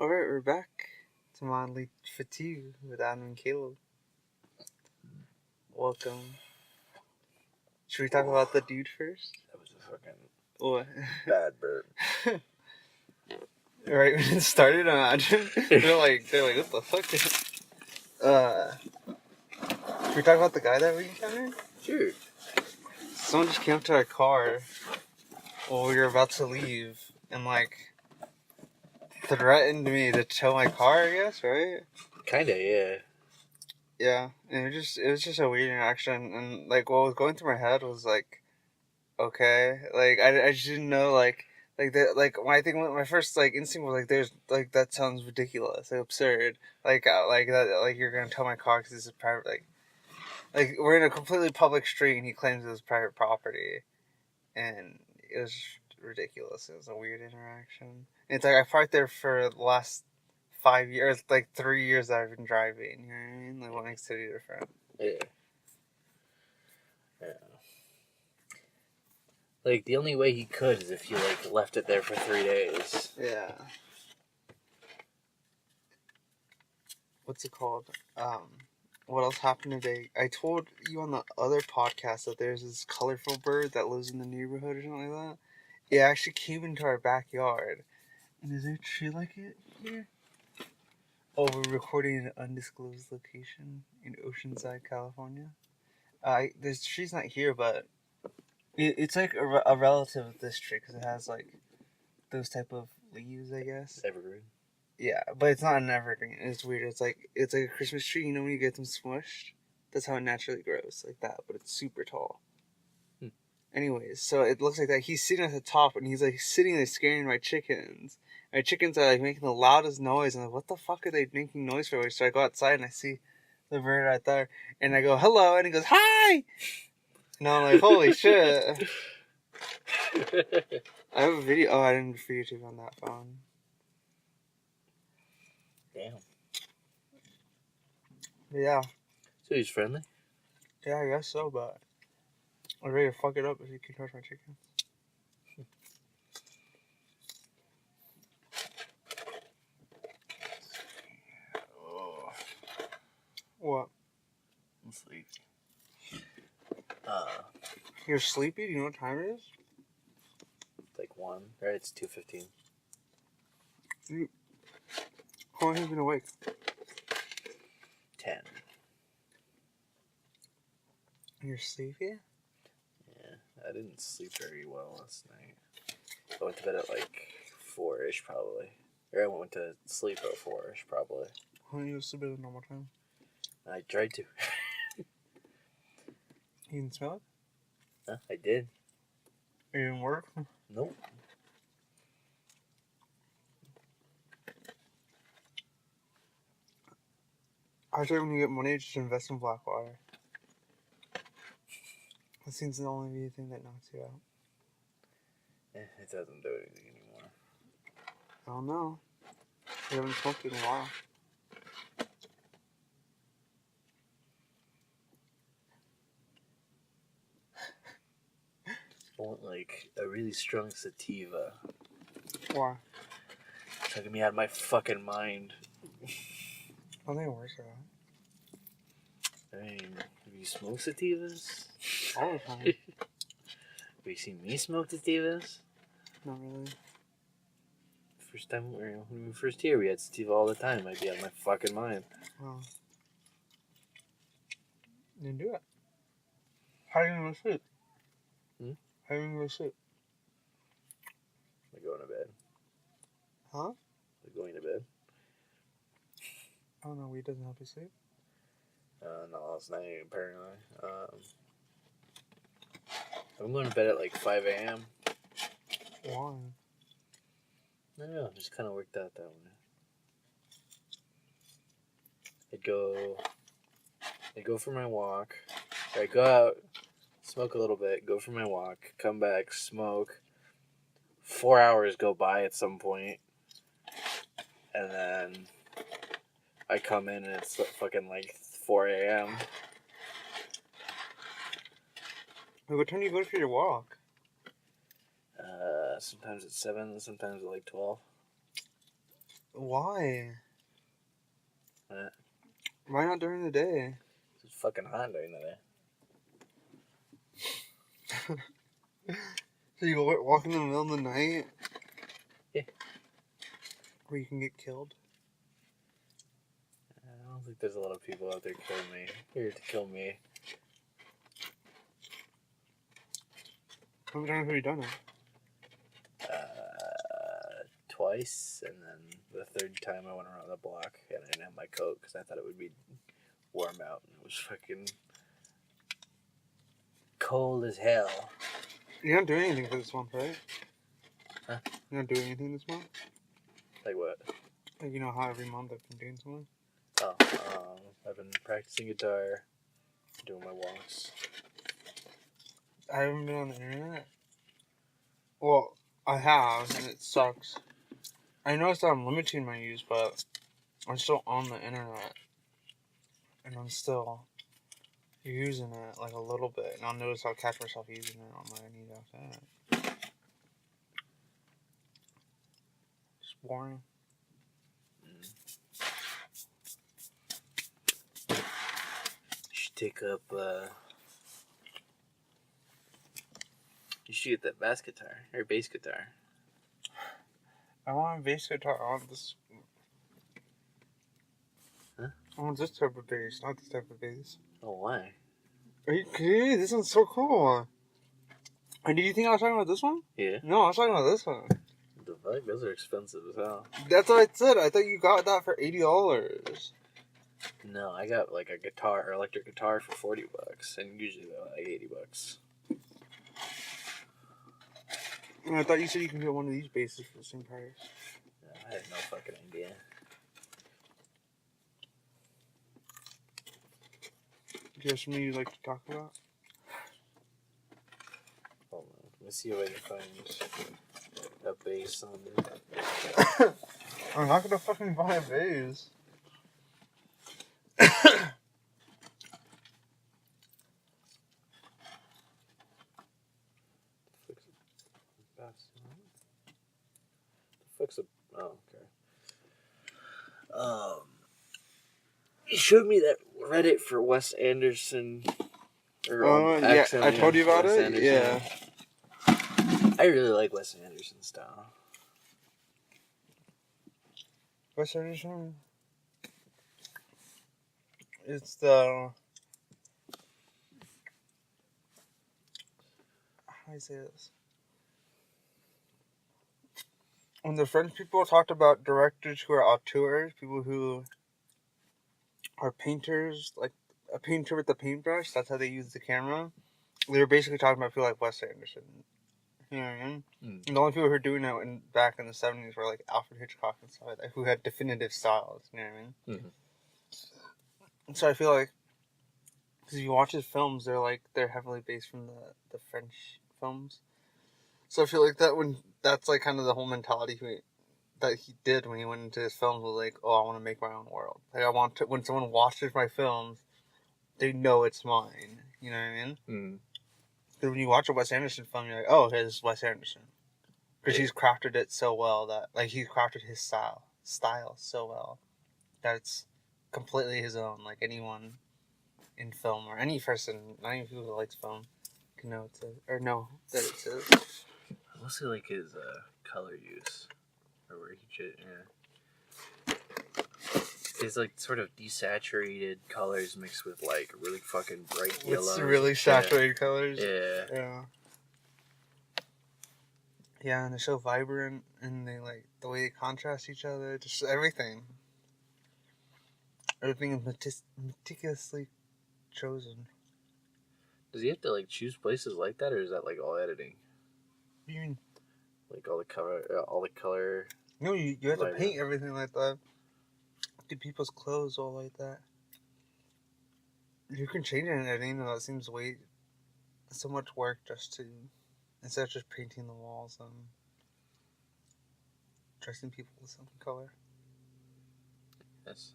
Alright, we're back to Motley Fatigue with Adam and Caleb. Welcome. Should we talk about the dude first? That was a fucking What? bad burp. Right when it started, imagine. They're like, what the fuck? Should we talk about the guy that we encountered? Sure. Someone just came up to our car while we were about to leave and threatened me to tow my car, I guess, right? Kinda, yeah. Yeah, and it was just a weird interaction, and what was going through my head was okay, I just didn't know when my first instinct was there's that sounds ridiculous, absurd, that you're gonna tow my car because this is private, we're in a completely public street and he claims it was private property, and it was just ridiculous. It was a weird interaction. It's I parked there for the last 5 years, 3 years that I've been driving. You know what I mean? What makes it different? Yeah. The only way he could is if you left it there for 3 days. Yeah. What's it called? What else happened today? I told you on the other podcast that there's this colorful bird that lives in the neighborhood or something like that. It actually came into our backyard. And is there a tree like it here? Oh, we're recording in an undisclosed location in Oceanside, California. This tree's not here, but it's a relative of this tree because it has those type of leaves, I guess. Evergreen. Yeah, but it's not an evergreen. It's weird. It's like a Christmas tree. You know when you get them smushed? That's how it naturally grows, like that. But it's super tall. Anyways, so it looks like that. He's sitting at the top, and he's sitting there scaring my chickens. My chickens are making the loudest noise, and I'm like, what the fuck are they making noise for? So I go outside and I see the bird right there, and I go hello, and he goes hi. And I'm like, holy shit. I have a video. Oh, I didn't for YouTube on that phone. Damn. Yeah. So he's friendly? Yeah, I guess so, but I'm ready to fuck it up if you can touch my chicken. Oh. What? I'm sleepy. You're sleepy? Do you know what time it is? 1, right? It's 2:15. How long have you been awake? 10. You're sleepy? Yeah, I didn't sleep very well last night. I went to bed at 4-ish probably. Or I went to sleep at 4-ish probably. Why don't you sleep at a normal time? I tried to. You didn't smell it? Huh? I did. It didn't work? Nope. I say when you get money, just invest in Blackwater. That seems the only thing that knocks you out. It doesn't do anything anymore. I don't know. You haven't smoked it in a while. I want a really strong sativa. Why? Taking me out of my fucking mind. I don't think it works for that. I mean, have you smoked sativas? All the time. Have you seen me smoke sativas? Not really. First time when we were first here, we had sativa all the time. I'd be out of my fucking mind. Oh. Then do it. How are you going to sleep? How are you going to sleep? Like going to bed. Huh? Like going to bed. I don't know. Weed doesn't help you sleep? Not last night, apparently. I'm going to bed at 5 a.m. Why? I don't know. Just kind of worked out that way. I'd go for my walk. I'd go out, smoke a little bit, go for my walk, come back, smoke. 4 hours go by at some point, and then I come in and it's fucking 4 a.m. Wait, what time do you go for your walk? Sometimes at 7, sometimes at 12. Why? Uh, Why not during the day? It's fucking hot during the day. So you go walk in the middle of the night? Yeah. Where you can get killed? I don't think there's a lot of people out there here to kill me. How many times have you done it? Twice, and then the third time I went around the block and I didn't have my coat because I thought it would be warm out, and it was fucking cold as hell. You're not doing anything for this month, right? Huh? You're not doing anything this month? Like what? Like, you know how every month I've been doing something? Oh, I've been practicing guitar, doing my walks. I haven't been on the internet. Well, I have, and it sucks. I noticed that I'm limiting my use, but I'm still on the internet. And I'm still using it, like, a little bit. And I'll notice I'll catch myself using it on my need after that. It's boring. You should take up, you should get that bass guitar, or bass guitar. I want a bass guitar. I want this. Huh? I want this type of bass, not this type of bass. Oh, why? Are you kidding? This one's so cool. And did you think I was talking about this one? Yeah. No, I was talking about this one. What the fuck? Those are expensive as hell. That's what I said. I thought you got that for $80. No, I got like a guitar, or electric guitar for $40, and usually they're like $80. And I thought you said you can get one of these basses for the same price. I had no fucking idea. Do you have something you'd like to talk about? Hold on. Let me see if I can find a bass on it. I'm not gonna fucking buy a vase. Fix it. Oh, okay. You showed me that Reddit for Wes Anderson. Yeah, I told you about Wes it. Anderson. Yeah. I really like Wes Anderson's style. Wes Anderson. It's the. How do I say this? When the French people talked about directors who are auteurs, people who are painters, like a painter with a paintbrush, that's how they use the camera. They were basically talking about people like Wes Anderson. You know what I mean? Mm. And the only people who were doing it back in the 70s were like Alfred Hitchcock and stuff like that, who had definitive styles. You know what I mean? Mm-hmm. And so I feel like, because if you watch his films, they're heavily based from the French films. So I feel like that's like kind of the whole mentality that he did when he went into his films was like, oh, I want to make my own world. Like I want to, when someone watches my films, they know it's mine. You know what I mean? Mm. Because when you watch a Wes Anderson film, you're like, oh, okay, this is Wes Anderson. Because he's crafted it so well that, like, he's crafted his style so well that it's completely his own. Like anyone in film or any person, not even people who likes film, can know it's or know that it's his. I mostly like his color use, or where he should, His like sort of desaturated colors mixed with like really fucking bright yellows. It's really saturated colors. Yeah. Yeah. Yeah, and they're so vibrant, and they like the way they contrast each other, just everything. Everything is meticulously chosen. Does he have to like choose places like that, or is that like all editing? What do you mean? Like all the color. No, you have to paint everything like that. Do people's clothes all like that. You can change it in editing, and that seems so much work just to, instead of just painting the walls and dressing people with some color. Yes.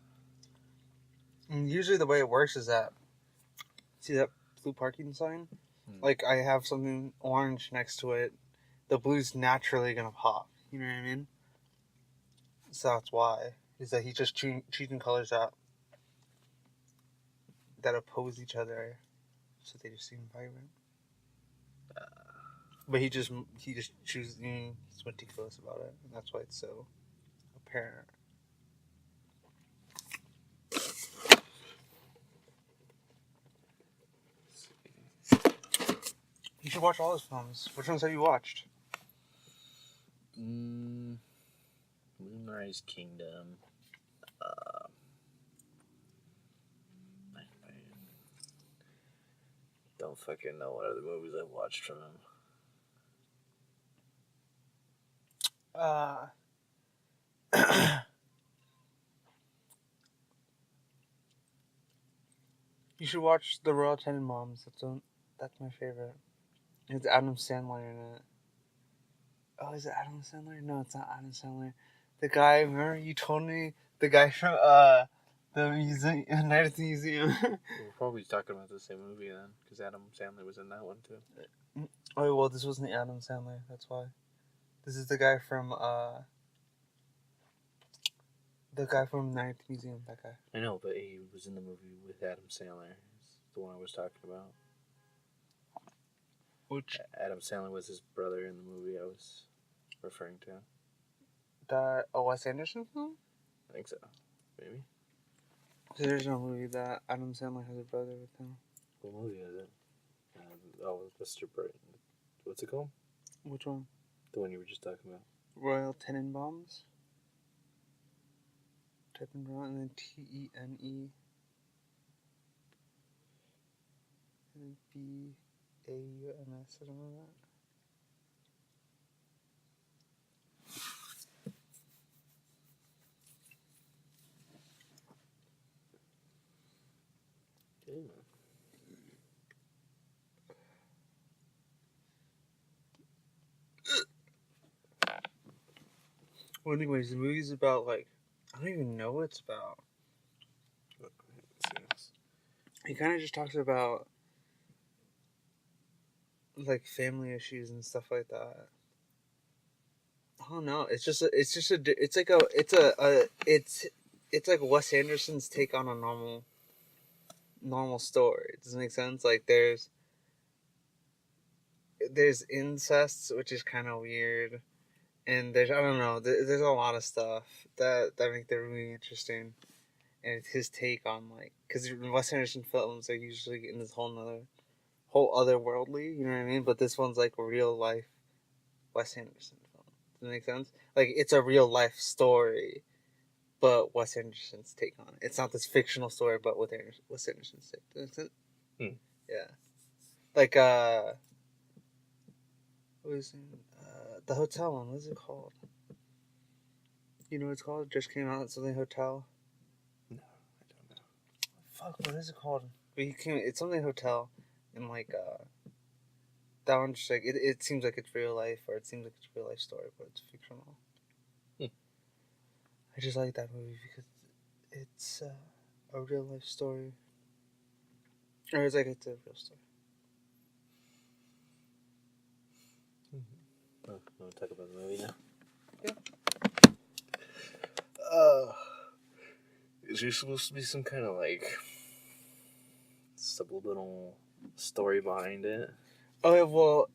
And usually the way it works is that, see that blue parking sign? Like I have something orange next to it, the blue's naturally gonna pop. You know what I mean? So that's why. Is that he's just choosing colors that oppose each other, so they just seem vibrant. But he just chooses. He's meticulous about it, and that's why it's so apparent. You should watch all his films. Which ones have you watched? Moonrise Kingdom. I don't fucking know what other movies I've watched from him. You should watch The Royal Tenenbaums. That's my favorite. It's Adam Sandler in it. Oh, is it Adam Sandler? No, it's not Adam Sandler. The guy, remember you told me the guy from the museum, Night at the Museum. We're probably talking about the same movie then, because Adam Sandler was in that one too. Oh well, this wasn't Adam Sandler. That's why. This is the guy from Night at the Museum. That guy. I know, but he was in the movie with Adam Sandler. It's the one I was talking about. Which Adam Sandler was his brother in the movie I was referring to. that a Wes Anderson film? I think so. Maybe. So there's no movie that Adam Sandler has a brother with him. What movie is it? Mr. Bright. What's it called? Which one? The one you were just talking about. Royal Tenenbaums. Type in Royal and then Tene. And then BAUMS or something like that. Well, anyways, the movie's about I don't even know what it's about. He kind of just talks about family issues and stuff like that. I don't know. It's like Wes Anderson's take on a normal story. Does it make sense? Like there's incest, which is kind of weird, and there's I don't know. There's a lot of stuff that make that really interesting, and it's his take on because Wes Anderson films are usually in this whole otherworldly. You know what I mean? But this one's like a real life Wes Anderson film. Does that make sense? Like it's a real life story, but Wes Anderson's take on it. It's not this fictional story, but with Wes Anderson's take. Does that make sense? Yeah. Like what was it? The hotel one. What is it called? You know what it's called? It just came out. Something hotel. No, I don't know. Fuck, what is it called? But it's something hotel, and that one just it seems like it's real life, or it seems like it's a real life story, but it's fictional. I just like that movie because it's a real life story, or it's a real story. Oh, you want to talk about the movie now? Yeah. Is there supposed to be some kind of subliminal story behind it? Well,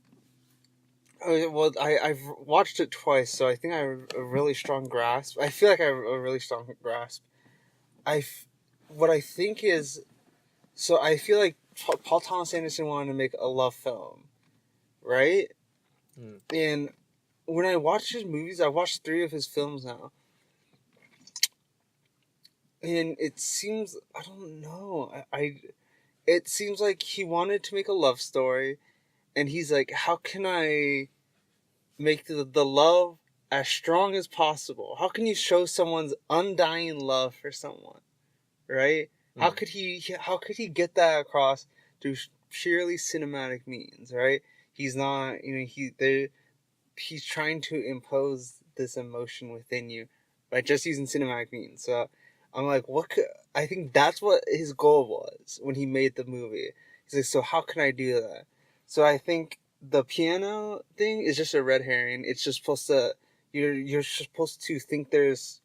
I've watched it twice, so I think I have a really strong grasp. I feel like I have a really strong grasp. What I think is, so I feel like Paul Thomas Anderson wanted to make a love film, right? And when I watch his movies, I watched 3 of his films now. And it seems, I don't know, it seems like he wanted to make a love story, and he's like, how can I make the love as strong as possible? How can you show someone's undying love for someone, right? How could he get that across through purely cinematic means, right? He's not, he's trying to impose this emotion within you by just using cinematic means. So I'm like, I think that's what his goal was when he made the movie. He's like, so how can I do that? So I think the piano thing is just a red herring. It's just supposed to, you're supposed to think there's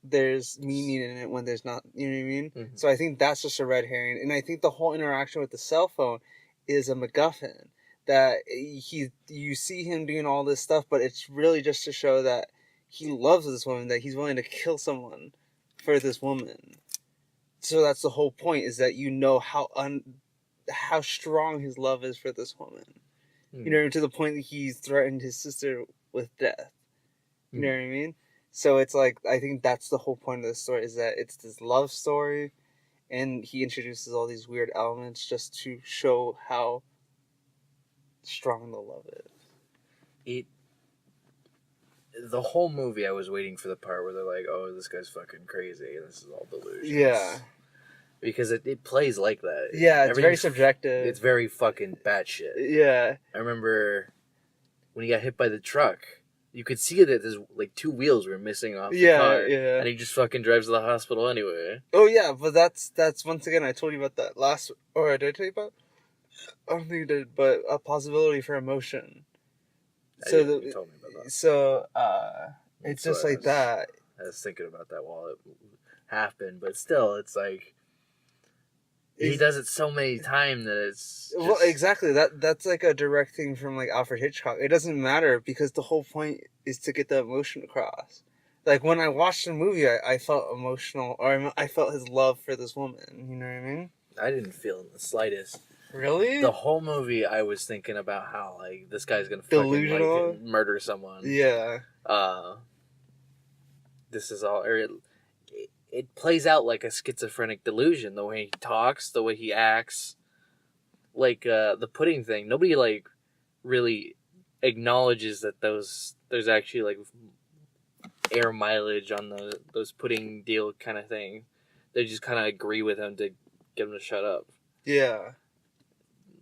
there's meaning in it when there's not. You know what I mean? Mm-hmm. So I think that's just a red herring, and I think the whole interaction with the cell phone is a MacGuffin. That you see him doing all this stuff, but it's really just to show that he loves this woman, that he's willing to kill someone for this woman. So that's the whole point, is that you know how strong his love is for this woman. Mm-hmm. You know, to the point that he's threatened his sister with death. You know what I mean? So it's like, I think that's the whole point of the story, is that it's this love story, and he introduces all these weird elements just to show how strong the love is. The whole movie, I was waiting for the part where they're like, "Oh, this guy's fucking crazy, and this is all delusions." Yeah. Because it plays like that. Yeah, it's very subjective. It's very fucking batshit. Yeah. I remember when he got hit by the truck, you could see that there's like 2 wheels were missing off the car. Yeah. And he just fucking drives to the hospital anyway. Oh yeah, but that's once again, I told you about that last, or did I tell you about? I don't think you did, but a possibility for emotion. You told me about that. So it's just like that. I was thinking about that while it happened, but still, it's like he does it so many times that it's just... Well, exactly. That's like a direct thing from like Alfred Hitchcock. It doesn't matter, because the whole point is to get the emotion across. Like when I watched the movie, I felt emotional, or I felt his love for this woman. You know what I mean? I didn't feel in the slightest. Really? The whole movie, I was thinking about how like this guy's gonna fucking like murder someone. Yeah. This is all. It plays out like a schizophrenic delusion. The way he talks, the way he acts, like the pudding thing. Nobody like really acknowledges that there's actually like air mileage on those pudding deal kind of thing. They just kind of agree with him to get him to shut up. Yeah.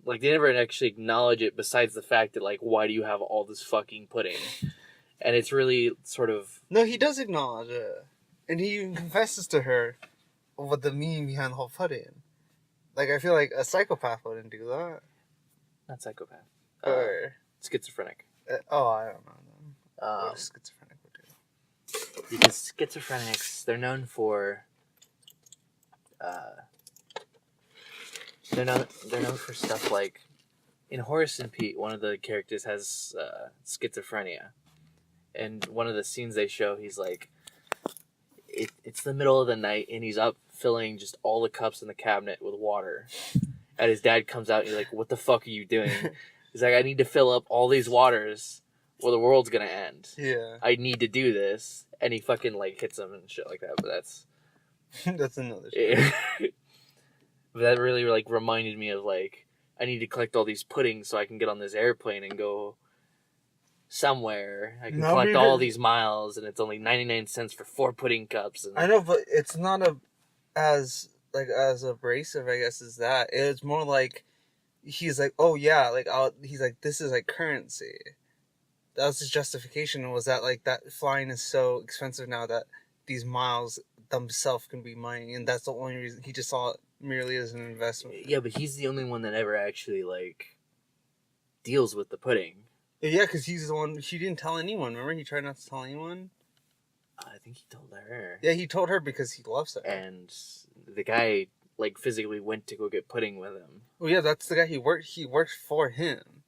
Like, they never actually acknowledge it, besides the fact that, like, why do you have all this fucking pudding? And it's really sort of... No, he does acknowledge it. And he even confesses to her what the meaning behind the whole pudding. Like, I feel like a psychopath wouldn't do that. Not psychopath. Or... schizophrenic. I don't know. What a schizophrenic would do. Because schizophrenics, they're known for... They're known for stuff like, in Horace and Pete, one of the characters has schizophrenia, and one of the scenes they show, he's like, it's the middle of the night, and he's up filling just all the cups in the cabinet with water, and his dad comes out, and he's like, "What the fuck are you doing?" He's like, "I need to fill up all these waters, or the world's gonna end. Yeah. I need to do this," and he fucking like hits him and shit like that. But that's that's another shit. That really like reminded me of like, I need to collect all these puddings so I can get on this airplane and go somewhere. I can collect all these miles, and it's only 99 cents for 4 pudding cups. And... I know, but it's not as abrasive, I guess, as that. It's more like he's like, oh yeah, like he's like, this is like currency. That was his justification. Was that like that flying is so expensive now that these miles themselves can be money, and that's the only reason he just saw it merely as an investment. Yeah, but he's the only one that ever actually like deals with the pudding. Yeah, because he's the one. She didn't tell anyone. Remember, he tried not to tell anyone. I think he told her. Yeah, he told her because he loves her. And the guy like physically went to go get pudding with him. Well, yeah, that's the guy he worked for him.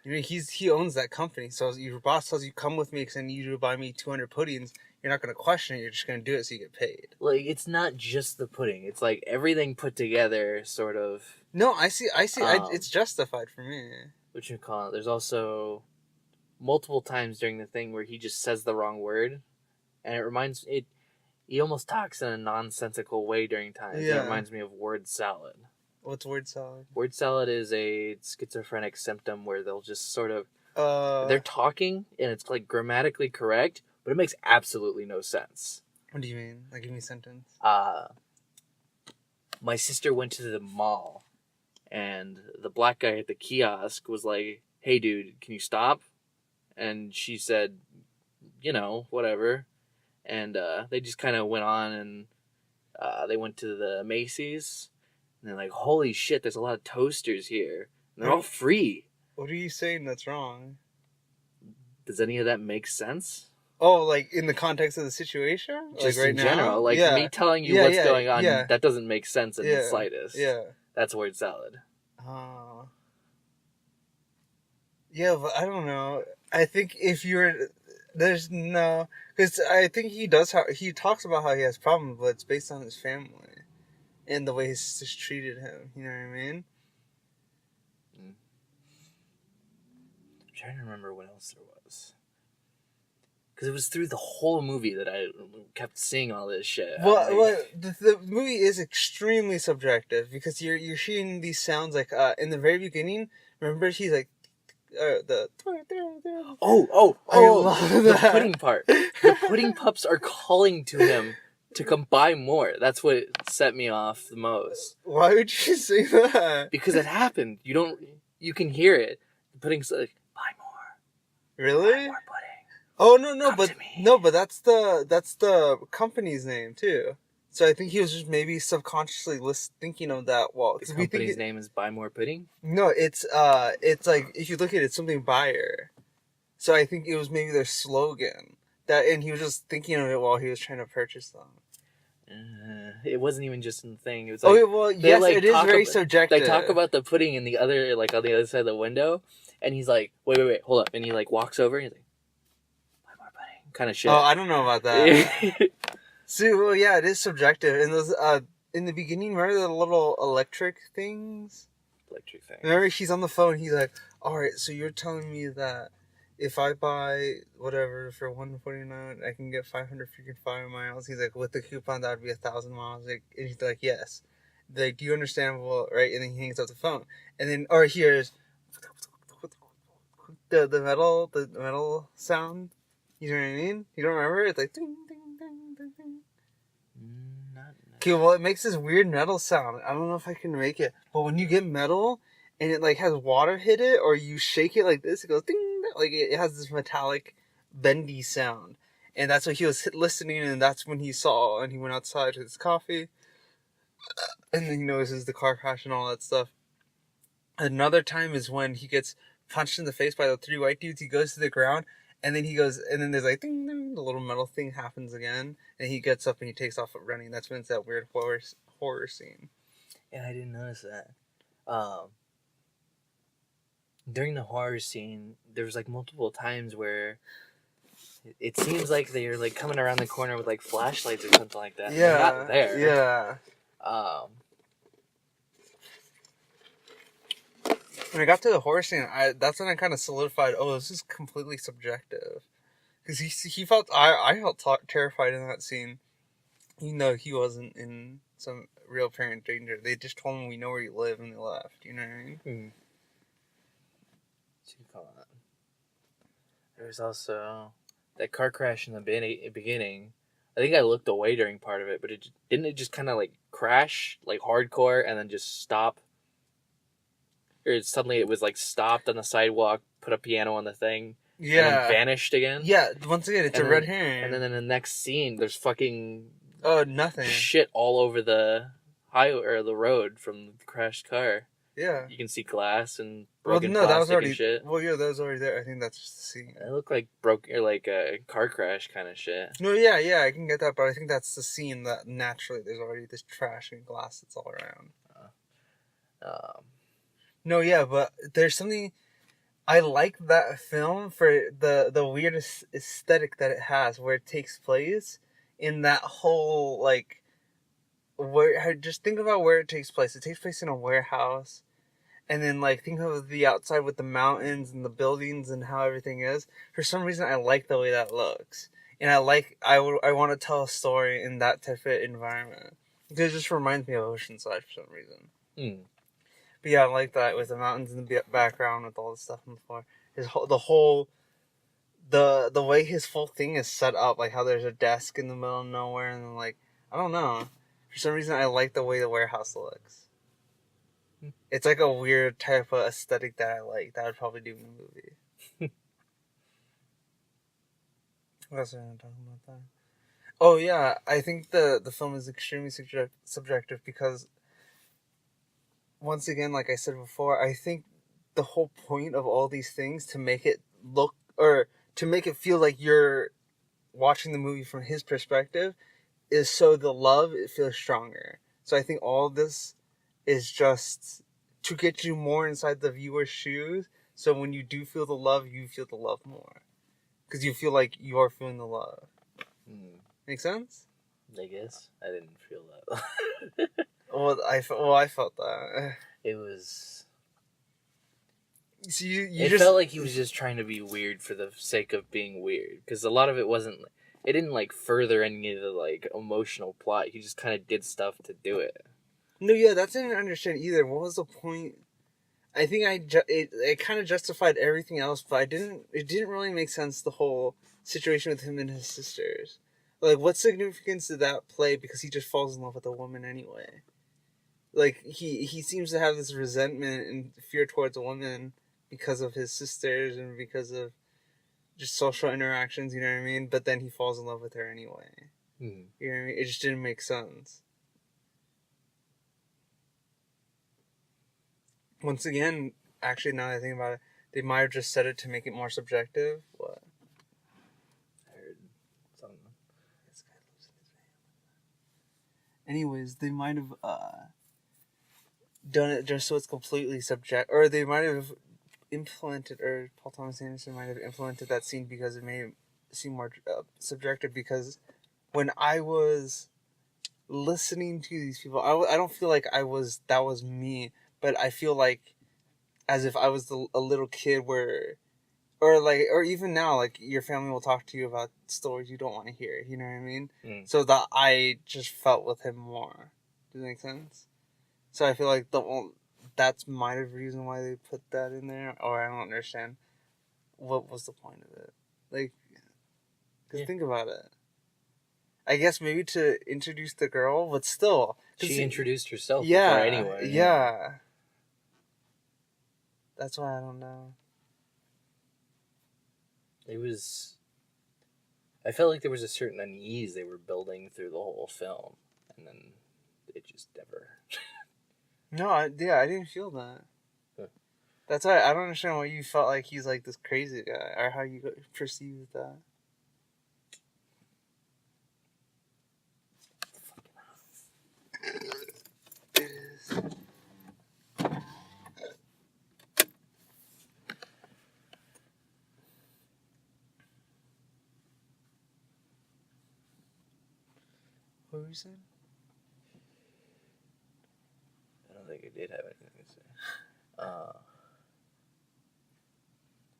You know, he owns that company. So your boss tells you, "Come with me because I need you to buy me 200 puddings." You're not going to question it. You're just going to do it so you get paid. Like, it's not just the pudding. It's like everything put together, sort of. No, I see. It's justified for me. What you call it? There's also multiple times during the thing where he just says the wrong word, and it reminds it. He almost talks in a nonsensical way during times. Yeah. It reminds me of word salad. What's word salad? Word salad is a schizophrenic symptom where they'll just sort of they're talking and it's like grammatically correct, but it makes absolutely no sense. What do you mean? Like, give me a sentence. My sister went to the mall, and the black guy at the kiosk was like, "Hey, dude, can you stop?" And she said, whatever. And they just kind of went on, and they went to the Macy's, and they're like, "Holy shit, there's a lot of toasters here. And they're all free." What are you saying that's wrong? Does any of that make sense? Oh, like in the context of the situation, Just like right in general. now. Like Yeah, me telling you yeah, what's yeah, going on, yeah, that doesn't make sense in the yeah, slightest. yeah. That's word salad. Uh, yeah, but I don't know. I think if you're, there's no, because I think he does how he talks about how he has problems, but it's based on his family and the way his sisters treated him. You know what I mean? I'm trying to remember what else there was. Because it was through the whole movie that I kept seeing all this shit. Well, the movie is extremely subjective because you're hearing these sounds like in the very beginning. Remember, he's like the. I love the that. pudding part. The pudding pups are calling to him to come buy more. That's what set me off the most. Why would you say that? Because it happened. You can hear it. The pudding's like, buy more. Really? Buy more pudding. Oh no, Come to me. but that's the company's name too. So I think he was just maybe subconsciously thinking of that. Well, The because we think company's name is Buy More Pudding? no, it's like if you look at it, it's something buyer. So I think it was maybe their slogan that, and he was just thinking of it while he was trying to purchase them. It wasn't even just in the thing. It was like, Okay, well, yes, like, it is very they subjective. talk about the pudding in the other, like on the other side of the window, and he's like, wait, hold up, and he like walks over and he's like, buy more pudding, kind of shit. Oh, I don't know about that. See, well, yeah, it is subjective. And those, in the beginning, remember the little electric things? Electric thing. Remember, he's on the phone. He's like, "All right, so you're telling me that if I buy whatever for $149, I can get 500 freaking 5 miles?" He's like, "With the coupon, that would be 1,000 miles." Like, and he's like, "Yes." Like, do you understand? Well, right? And then he hangs up the phone. And then, or here's the metal sound. You know what I mean? You don't remember? It's like ding ding ding ding ding. Okay, well, it makes this weird metal sound. I don't know if I can make it, but when you get metal and it like has water hit it, or you shake it like this, it goes ding. Like it has this metallic, bendy sound, and that's what he was listening, and that's when he saw, and he went outside with his coffee, and then he notices the car crash and all that stuff. Another time is when he gets punched in the face by the three white dudes. He goes to the ground, and then he goes, and then there's like ding ding, the little metal thing happens again, and he gets up and he takes off running. That's when it's that weird horror scene. Yeah, I didn't notice that. During the horror scene, there was like multiple times where it seems like they're like coming around the corner with like flashlights or something like that. Yeah, they're not there. Yeah. When I got to the horror scene, that's when I kind of solidified. Oh, this is completely subjective, because he felt I felt terrified in that scene, even though he wasn't in some real apparent danger. They just told him, "We know where you live," and they left. You know what I mean? Hmm. There's also that car crash in the beginning. I think I looked away during part of it, but didn't it just kind of like crash like hardcore and then just stop? Or suddenly it was like stopped on the sidewalk, put a piano on the thing, and then vanished again. Yeah, once again, it's a red herring. And then in the next scene, there's fucking nothing shit all over the highway or the road from the crashed car. Yeah, you can see glass and broken plastic that was already, and shit. Well, yeah, that was already there. I think that's just the scene. It looked like like a car crash kind of shit. No, yeah, I can get that, but I think that's the scene that naturally there's already this trash and glass that's all around. No, yeah, but there's something I like that film for the weird aesthetic that it has, where it takes place in that whole like where. Just think about where it takes place. It takes place in a warehouse, and then like think of the outside with the mountains and the buildings and how everything is. For some reason, I like the way that looks, and I want to tell a story in that type of environment. It just reminds me of Oceanside for some reason. But yeah, I like that with the mountains in the background with all the stuff on the floor. The way his whole thing is set up, like how there's a desk in the middle of nowhere, and then like I don't know, for some reason I like the way the warehouse looks. It's like a weird type of aesthetic that I like. That I'd probably do in a movie. What else are we talking about that? Oh yeah, I think the film is extremely subjective because, once again, like I said before, I think the whole point of all these things to make it look or to make it feel like you're watching the movie from his perspective is so the love it feels stronger. So I think all of this is just to get you more inside the viewer's shoes. So when you do feel the love, you feel the love more because you feel like you are feeling the love. Make sense? I guess I didn't feel that. I felt that. It was. So you It just felt like he was just trying to be weird for the sake of being weird, because a lot of it wasn't. It didn't like further any of the like emotional plot. He just kind of did stuff to do it. no, yeah, that didn't understand either. What was the point? I think it kind of justified everything else, but it didn't really make sense, the whole situation with him and his sisters. Like, what significance did that play? Because he just falls in love with a woman anyway. Like, he seems to have this resentment and fear towards a woman because of his sisters and because of just social interactions, you know what I mean? But then he falls in love with her anyway. Hmm. You know what I mean? It just didn't make sense. Once again, actually, now that I think about it, they might have just said it to make it more subjective. What? I heard something. This guy lives in his van. Anyways, they might have done it just so it's completely subject, or they might have implemented, or Paul Thomas Anderson might have implemented that scene because it made it seem more subjective. Because when I was listening to these people, I don't feel like that was me, but I feel like as if I was a little kid where, or even now, like your family will talk to you about stories you don't want to hear. You know what I mean? So that I just felt with him more. Does that make sense? So I feel like that's might have the reason why they put that in there, or I don't understand what was the point of it. Like, because think about it. I guess maybe to introduce the girl, but still. She introduced herself Yeah, before anyway. Yeah. That's why I don't know. It was. I felt like there was a certain unease they were building through the whole film, and then it just never. No, I didn't feel that. Huh. That's why I don't understand why you felt like he's like this crazy guy, or how you perceived that. It is. What were you saying? I don't think I did have anything to say.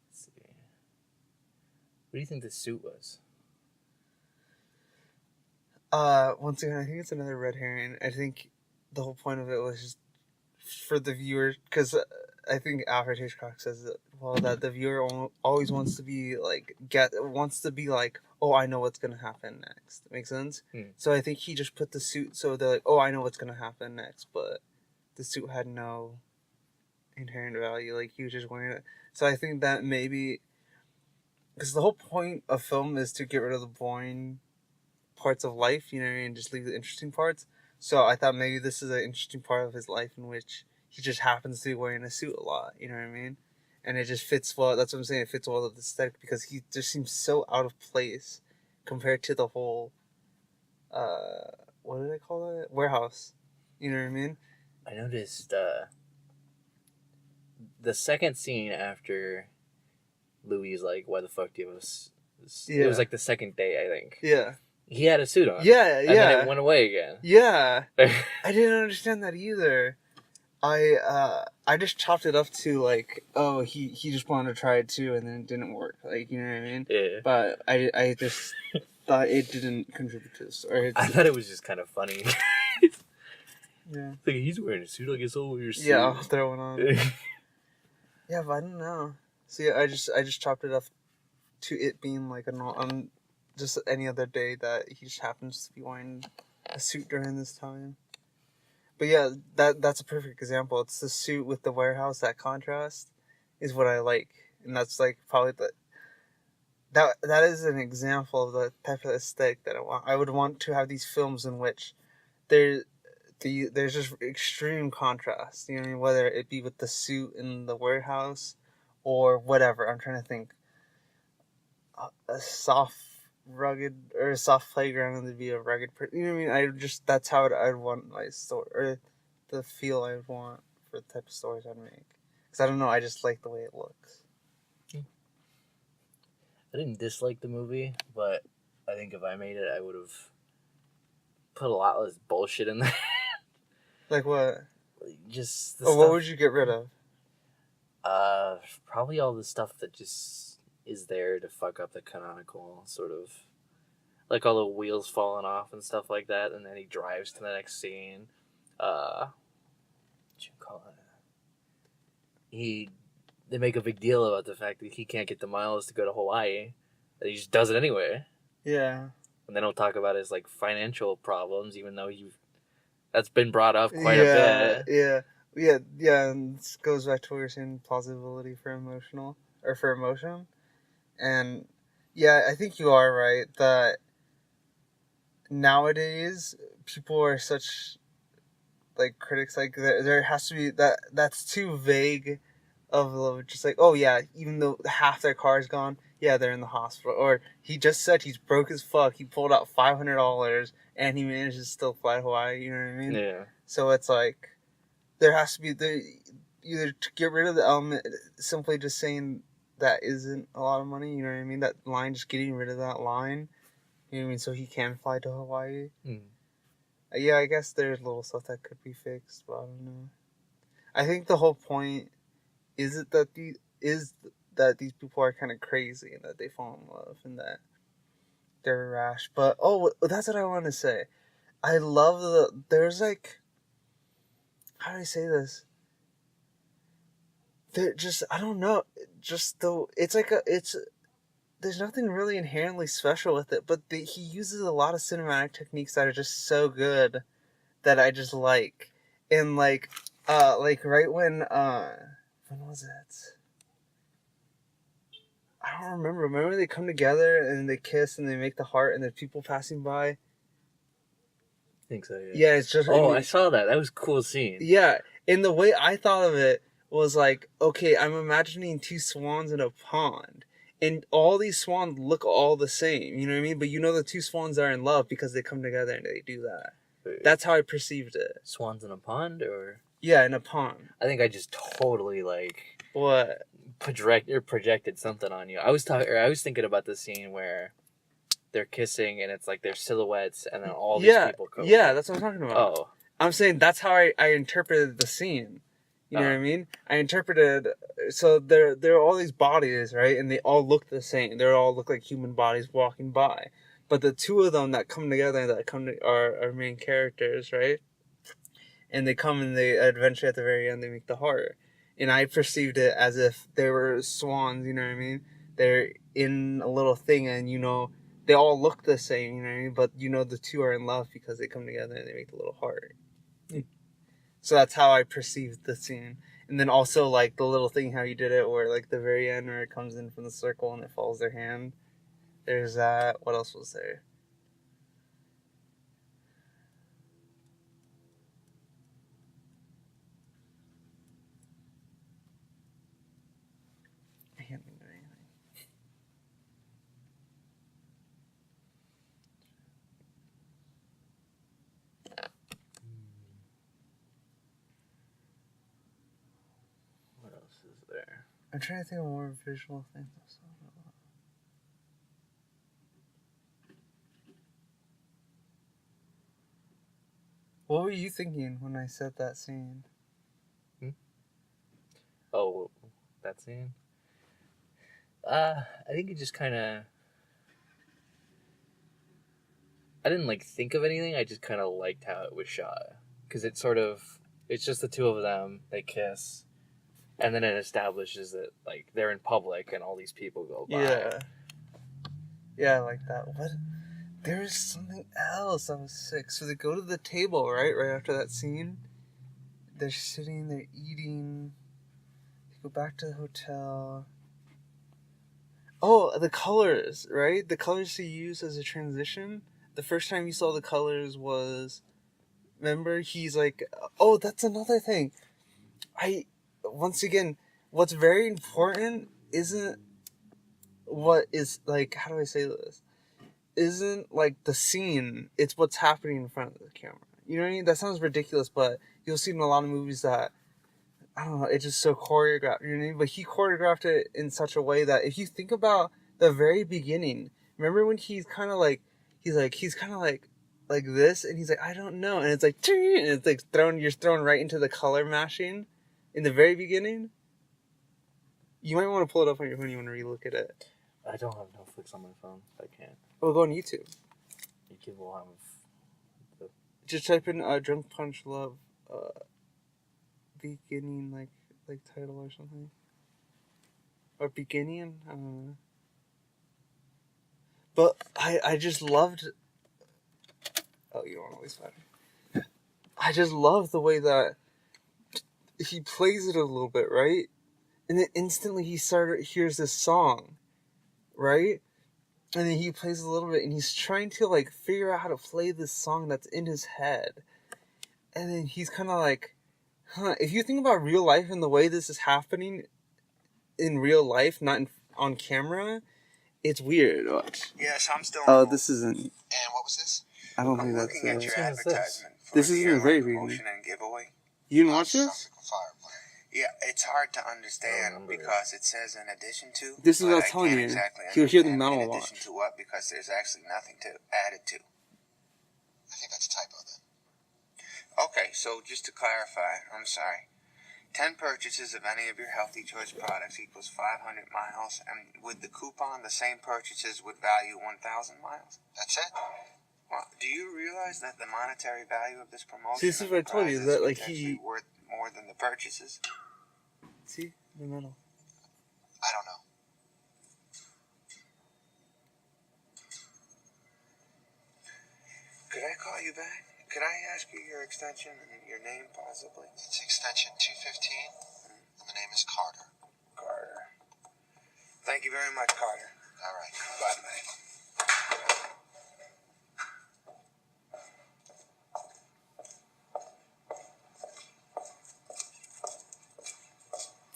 Let's see. What do you think the suit was? Once again, I think it's another red herring. I think the whole point of it was just for the viewer, because I think Alfred Hitchcock says that, well, that the viewer always wants to be like oh, I know what's gonna happen next. Makes sense? So I think he just put the suit so they're like, oh, I know what's gonna happen next, but the suit had no inherent value. Like, he was just wearing it. So I think that maybe, because the whole point of film is to get rid of the boring parts of life, you know, and just leave the interesting parts. So I thought maybe this is an interesting part of his life in which he just happens to be wearing a suit a lot, you know what I mean? And it just fits well. That's what I'm saying. It fits well with the aesthetic because he just seems so out of place compared to the whole, what did I call it? Warehouse. You know what I mean? I noticed the second scene after Louis is like, why the fuck do you have us? It was like the second day, I think. Yeah. He had a suit on. Yeah, and then it went away again. Yeah. I didn't understand that either. I just chopped it up to like, oh, he just wanted to try it too, and then it didn't work. Like, you know what I mean? Yeah. But I just thought it didn't contribute to the story. I thought it was just kind of funny. Yeah. Like, he's wearing a suit. I guess I'll wear a suit. Yeah, I'll throw it on. Yeah, but I don't know. See, I just chopped it up to it being like just any other day that he just happens to be wearing a suit during this time. But yeah, that's a perfect example. It's the suit with the warehouse. That contrast is what I like, and that's like probably that is an example of the type of aesthetic that I want. I would want to have these films in which there's just extreme contrast. You know what I mean? Whether it be with the suit in the warehouse, or whatever. I'm trying to think. A soft rugged or a soft playground and to be a rugged person. You know what I mean? That's how I'd want my story, or the feel I'd want for the type of stories I'd make. Because I don't know, I just like the way it looks. I didn't dislike the movie, but I think if I made it, I would have put a lot less bullshit in there. Like what? Just the Or stuff. what would you get rid of? Probably all the stuff that just is there to fuck up the canonical sort of, like all the wheels falling off and stuff like that, and then he drives to the next scene. What you call it? They make a big deal about the fact that he can't get the miles to go to Hawaii, and he just does it anyway. Yeah. And they don't talk about his like financial problems, even though that's been brought up quite a bit. Yeah. And this goes back to what you're saying, plausibility for emotion, and yeah, I think you are right that nowadays people are such like critics. Like there has to be that's too vague of just like, oh yeah, even though half their car is gone, yeah, they're in the hospital. Or he just said he's broke as fuck. He pulled out $500 and he managed to still fly to Hawaii. You know what I mean? Yeah. So it's like there has to be either to get rid of the element, simply just saying that isn't a lot of money. You know what I mean? That line, just getting rid of that line. You know what I mean? So he can fly to Hawaii. Yeah, I guess there's little stuff that could be fixed, but I don't know. I think the whole point is that these people are kind of crazy and that they fall in love and that they're rash. But that's what I want to say. I love there's like, how do I say this? They're just, I don't know, just though it's like there's nothing really inherently special with it, but he uses a lot of cinematic techniques that are just so good that I just like. And like right when was it? I don't remember. Remember when they come together and they kiss and they make the heart and there's people passing by? I think so, yeah. Yeah, it's just... I saw that. That was a cool scene. Yeah, and the way I thought of it was like, okay, I'm imagining two swans in a pond. And all these swans look all the same, you know what I mean? But you know the two swans are in love because they come together and they do that. Wait, that's how I perceived it. Swans in a pond, or... Yeah, in a pond. I think I just totally, like... What? Projected something on you. I was thinking about the scene where they're kissing and it's like their silhouettes and then all these people come. Yeah, that's what I'm talking about. Oh. I'm saying that's how I interpreted the scene. You know what I mean? I interpreted, so there are all these bodies, right? And they all look the same. They all look like human bodies walking by. But the two of them that come together, are main characters, right? And they come and they eventually at the very end they make the heart. And I perceived it as if they were swans, you know what I mean? They're in a little thing and, you know, they all look the same, you know what I mean? But, you know, the two are in love because they come together and they make the little heart. So that's how I perceived the scene. And then also, like, the little thing, how you did it, where, like, the very end where it comes in from the circle and it follows their hand. There's that. What else was there? I can't think of anything. What else is there? I'm trying to think of more visual things. What were you thinking when I said that scene? Oh, that scene? I think it just kind of... I didn't, like, think of anything. I just kind of liked how it was shot. Because it's just the two of them. They kiss. And then it establishes that, like, they're in public and all these people go by. Yeah. Yeah, I like that. What? There's something else. I was sick. So they go to the table, right? Right after that scene. They're sitting, they're eating. They go back to the hotel. Oh, the colors, right? The colors he used as a transition. The first time you saw the colors was... Remember? He's like... Oh, that's another thing. Once again, what's very important isn't what is, like, how do I say this? isn't like the scene, it's what's happening in front of the camera. You know what I mean? That sounds ridiculous, but you'll see in a lot of movies that, I don't know, it's just so choreographed. You know what I mean? But he choreographed it in such a way that if you think about the very beginning, remember when he's kind of like, he's kind of like this, and he's like, I don't know, and it's like, and it's like you're thrown right into the color mashing in the very beginning. You might want to pull it up on your phone. You want to relook at it. I don't have Netflix on my phone. I can't. Oh, go on YouTube. YouTube will have the... Just type in "Drunk Punch Love," beginning like title or something, or beginning. I don't know. But I just loved. Oh, you don't want to waste time. I just love the way that he plays it a little bit, right? And then instantly hears this song, right? And then he plays a little bit, and he's trying to like figure out how to play this song that's in his head. And then he's kind of like, huh, if you think about real life and the way this is happening in real life, not on camera, it's weird. Yes, I'm still. Oh, this isn't. And what was this? I don't I'm think that's looking at it. your What is advertisement. This for isn't the a very promotion and giveaway. You didn't watch this? Yeah, it's hard to I understand remember because it says in addition to. This is but what I was I telling can't you. Exactly You'll hear the understand metal in watch. addition to what? Because there's actually nothing to add it to. I think that's a typo then. Okay, so just to clarify, I'm sorry. 10 purchases of any of your Healthy Choice products equals 500 miles, and with the coupon, the same purchases would value 1,000 miles. That's it. Well, do you realize that the monetary value of this promotion See, this is what I told you, is that, like, potentially he- worth more than the purchases? See the metal. I don't know. Could I call you back? Could I ask you your extension and your name, possibly? It's extension 215, and the name is Carter. Carter. Thank you very much, Carter. All right. Bye-bye.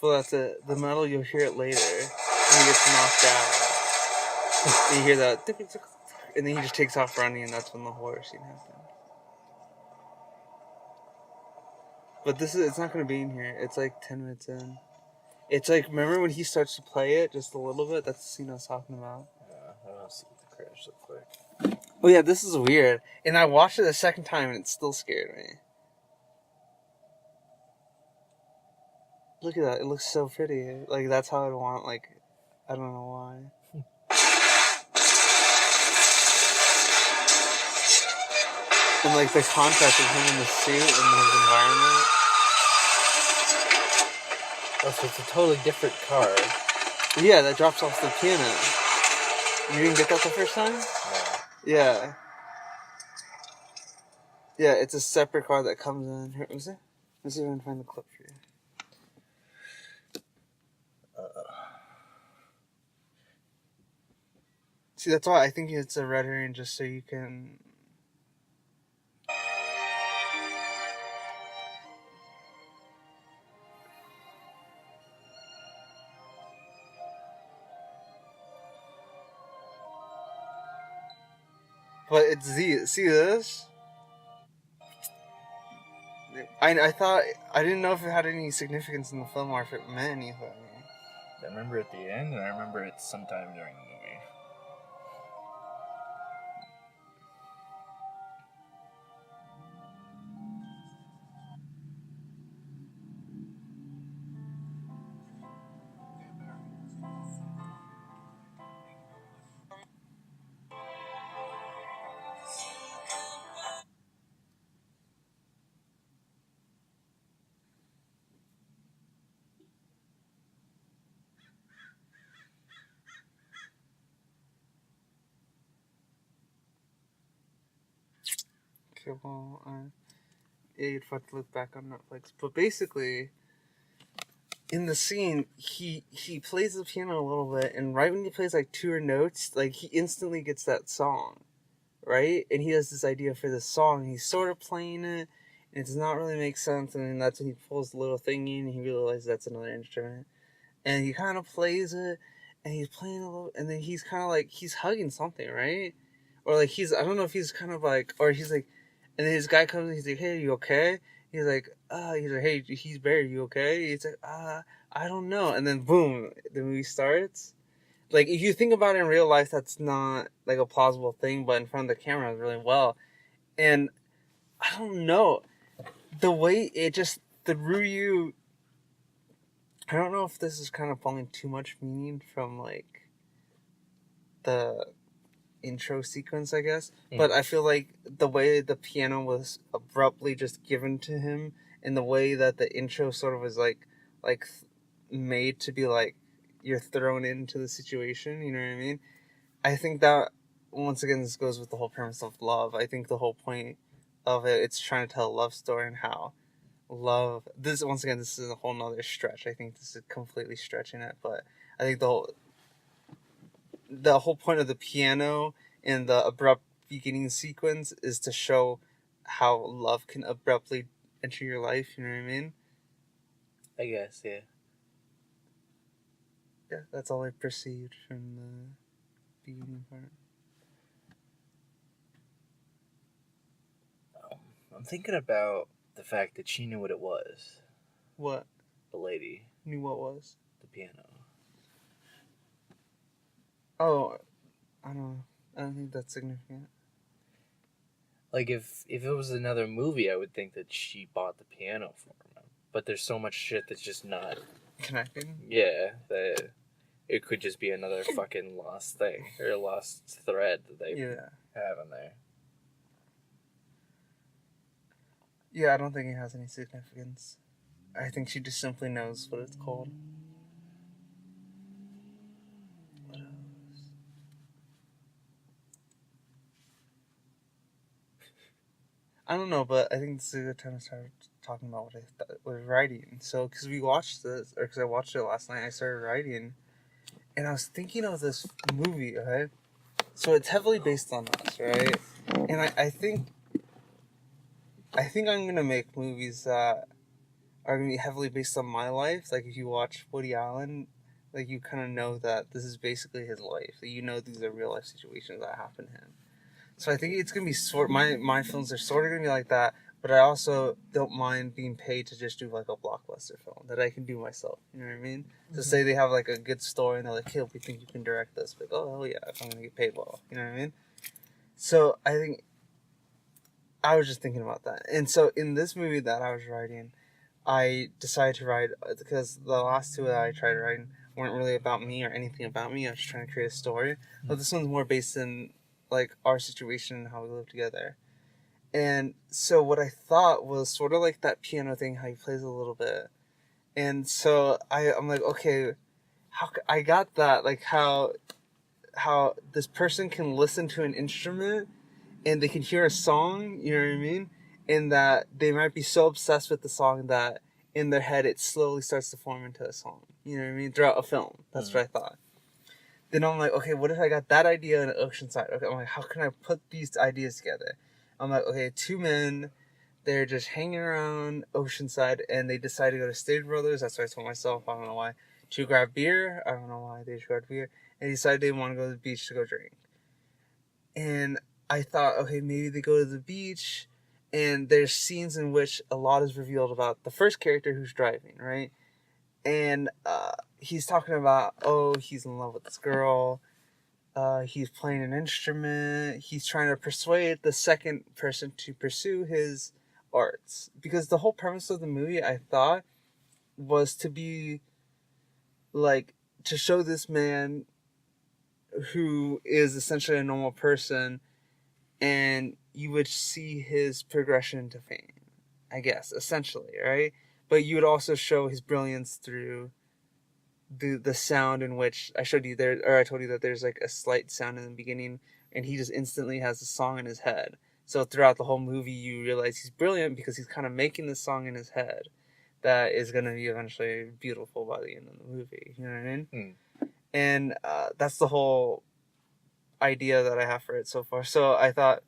Well, that's it. The metal, you'll hear it later. And he gets knocked out. And you hear that. And then he just takes off running, and that's when the horror scene happens. But it's not going to be in here. It's like 10 minutes in. It's like, remember when he starts to play it just a little bit? That's the scene I was talking about. Yeah, I don't see what the crash looks like. Oh, yeah, this is weird. And I watched it a second time, and it still scared me. Look at that. It looks so pretty. Like, that's how I'd want, like, I don't know why. And, like, the contrast of him in the suit and his environment. Oh, so it's a totally different car. Yeah, that drops off the piano. You didn't get that the first time? No. Yeah. Yeah, it's a separate car that comes in. Here, let's see if I can find the clip for you. See, that's why I think it's a red herring, just so you can... But it's Z. See this? I thought... I didn't know if it had any significance in the film or if it meant anything. I remember at the end, and I remember it sometime during the movie. Okay, well, yeah, you'd have to look back on Netflix. But basically, in the scene, he plays the piano a little bit, and right when he plays like two notes, like he instantly gets that song, right? And he has this idea for this song. And he's sort of playing it, and it does not really make sense. And then that's when he pulls the little thingy, and he realizes that's another instrument. And he kind of plays it, and he's playing a little, and then he's kind of like he's hugging something, right? or like I don't know if he's kind of like, or he's like, and then his guy comes and he's like, hey, are you okay? He's like, hey, he's Barry, you okay? He's like, I don't know. And then boom, the movie starts. Like, if you think about it in real life, that's not like a plausible thing, but in front of the camera, it's really well. And I don't know, the way it just threw you. I don't know if this is kind of pulling too much meaning from like the intro sequence, I guess. But I feel like the way the piano was abruptly just given to him, and the way that the intro sort of was like made to be like you're thrown into the situation. You know what I mean? I think that once again this goes with the whole premise of love. I think the whole point of it's trying to tell a love story and how love. This once again this is a whole nother stretch. I think this is completely stretching it, but I think the whole point of the piano and the abrupt beginning sequence is to show how love can abruptly enter your life. You know what I mean? I guess, yeah. Yeah, that's all I perceived from the beginning part. I'm thinking about the fact that she knew what it was. What? The lady. Knew what was? The piano. Oh, I don't know. I don't think that's significant. Like, if it was another movie, I would think that she bought the piano for him. But there's so much shit that's just not connected. Yeah, that it could just be another fucking lost thing or a lost thread that they have in there. Yeah, I don't think it has any significance. I think she just simply knows what it's called. What else? I don't know, but I think this is a good time to start talking about what I thought was writing. So, because we watched this, or because I watched it last night, I started writing, and I was thinking of this movie, okay? So it's heavily based on us, right? And I think I'm gonna make movies that are gonna be heavily based on my life. Like if you watch Woody Allen, like you kind of know that this is basically his life. That you know these are real life situations that happen to him. So I think it's gonna be my films are sort of gonna be like that. But I also don't mind being paid to just do like a blockbuster film that I can do myself. You know what I mean? Mm-hmm. So say they have like a good story and they're like, "Hey, we think you can direct this." Like, oh hell yeah, if I'm gonna get paid well. You know what I mean? So I think I was just thinking about that. And so in this movie that I was writing, I decided to write because the last two that I tried writing weren't really about me or anything about me. I was just trying to create a story. But this one's more based in like our situation and how we live together. And so what I thought was sort of like that piano thing, how he plays a little bit. And so I'm like, okay, I got that, like how this person can listen to an instrument and they can hear a song, you know what I mean? And that they might be so obsessed with the song that in their head it slowly starts to form into a song. You know what I mean? Throughout a film. That's what I thought. Then I'm like, okay, what if I got that idea in Oceanside? Okay, I'm like, how can I put these ideas together? I'm like, okay, two men, they're just hanging around Oceanside and they decide to go to Stage Brothers. That's what I told myself. I don't know why. To grab beer. I don't know why they grabbed beer. And they decided they want to go to the beach to go drink. And I thought, okay, maybe they go to the beach and there's scenes in which a lot is revealed about the first character who's driving, right? And he's talking about, oh, he's in love with this girl. He's playing an instrument. He's trying to persuade the second person to pursue his arts. Because the whole premise of the movie, I thought, was to be like, to show this man who is essentially a normal person, and you would see his progression to fame, I guess, essentially, right? But you would also show his brilliance through the sound in which I showed you there, or I told you that there's like a slight sound in the beginning, and he just instantly has a song in his head. So throughout the whole movie, you realize he's brilliant because he's kind of making this song in his head that is going to be eventually beautiful by the end of the movie. You know what I mean? And that's the whole idea that I have for it so far. So I thought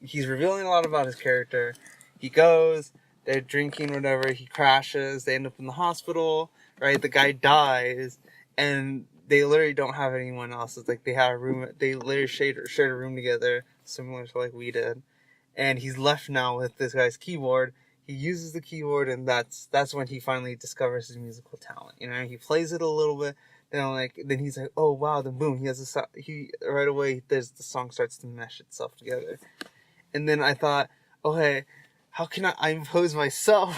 he's revealing a lot about his character. He goes, they're drinking, whatever. He crashes. They end up in the hospital, right? The guy dies, and they literally don't have anyone else. It's like they had a room. They literally shared a room together, similar to like we did. And he's left now with this guy's keyboard. He uses the keyboard, and that's when he finally discovers his musical talent. You know, he plays it a little bit. Then he's like, oh wow, then boom, he has he right away. The song starts to mesh itself together. And then I thought, okay, how can I impose myself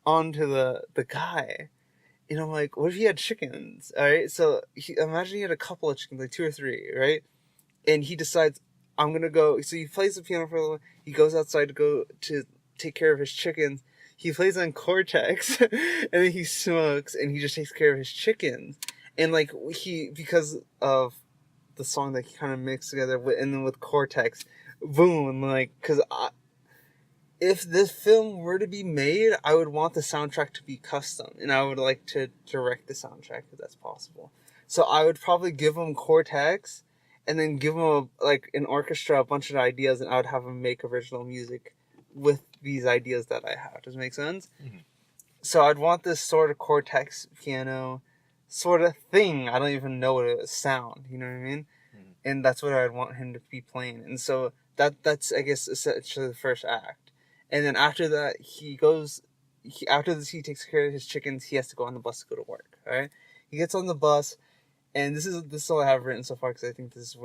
onto the guy? And I'm like, what if he had chickens? All right, so imagine he had a couple of chickens, like 2 or 3, right? And he decides, I'm gonna go. So he plays the piano for a little. He goes outside to go to take care of his chickens. He plays on Cortex, and then he smokes, and he just takes care of his chickens. And like because of the song that he kind of mixed together with, and then with Cortex, boom, like because if this film were to be made, I would want the soundtrack to be custom, and I would like to direct the soundtrack if that's possible. So I would probably give him Cortex, and then give him an orchestra, a bunch of ideas, and I would have him make original music with these ideas that I have. Does it make sense? Mm-hmm. So I'd want this sort of Cortex piano sort of thing. I don't even know what it would sound. You know what I mean? Mm-hmm. And that's what I'd want him to be playing. And so that's I guess essentially the first act. And then after that, after this, he takes care of his chickens. He has to go on the bus to go to work. All right. He gets on the bus, and this is all I have written so far because I think this is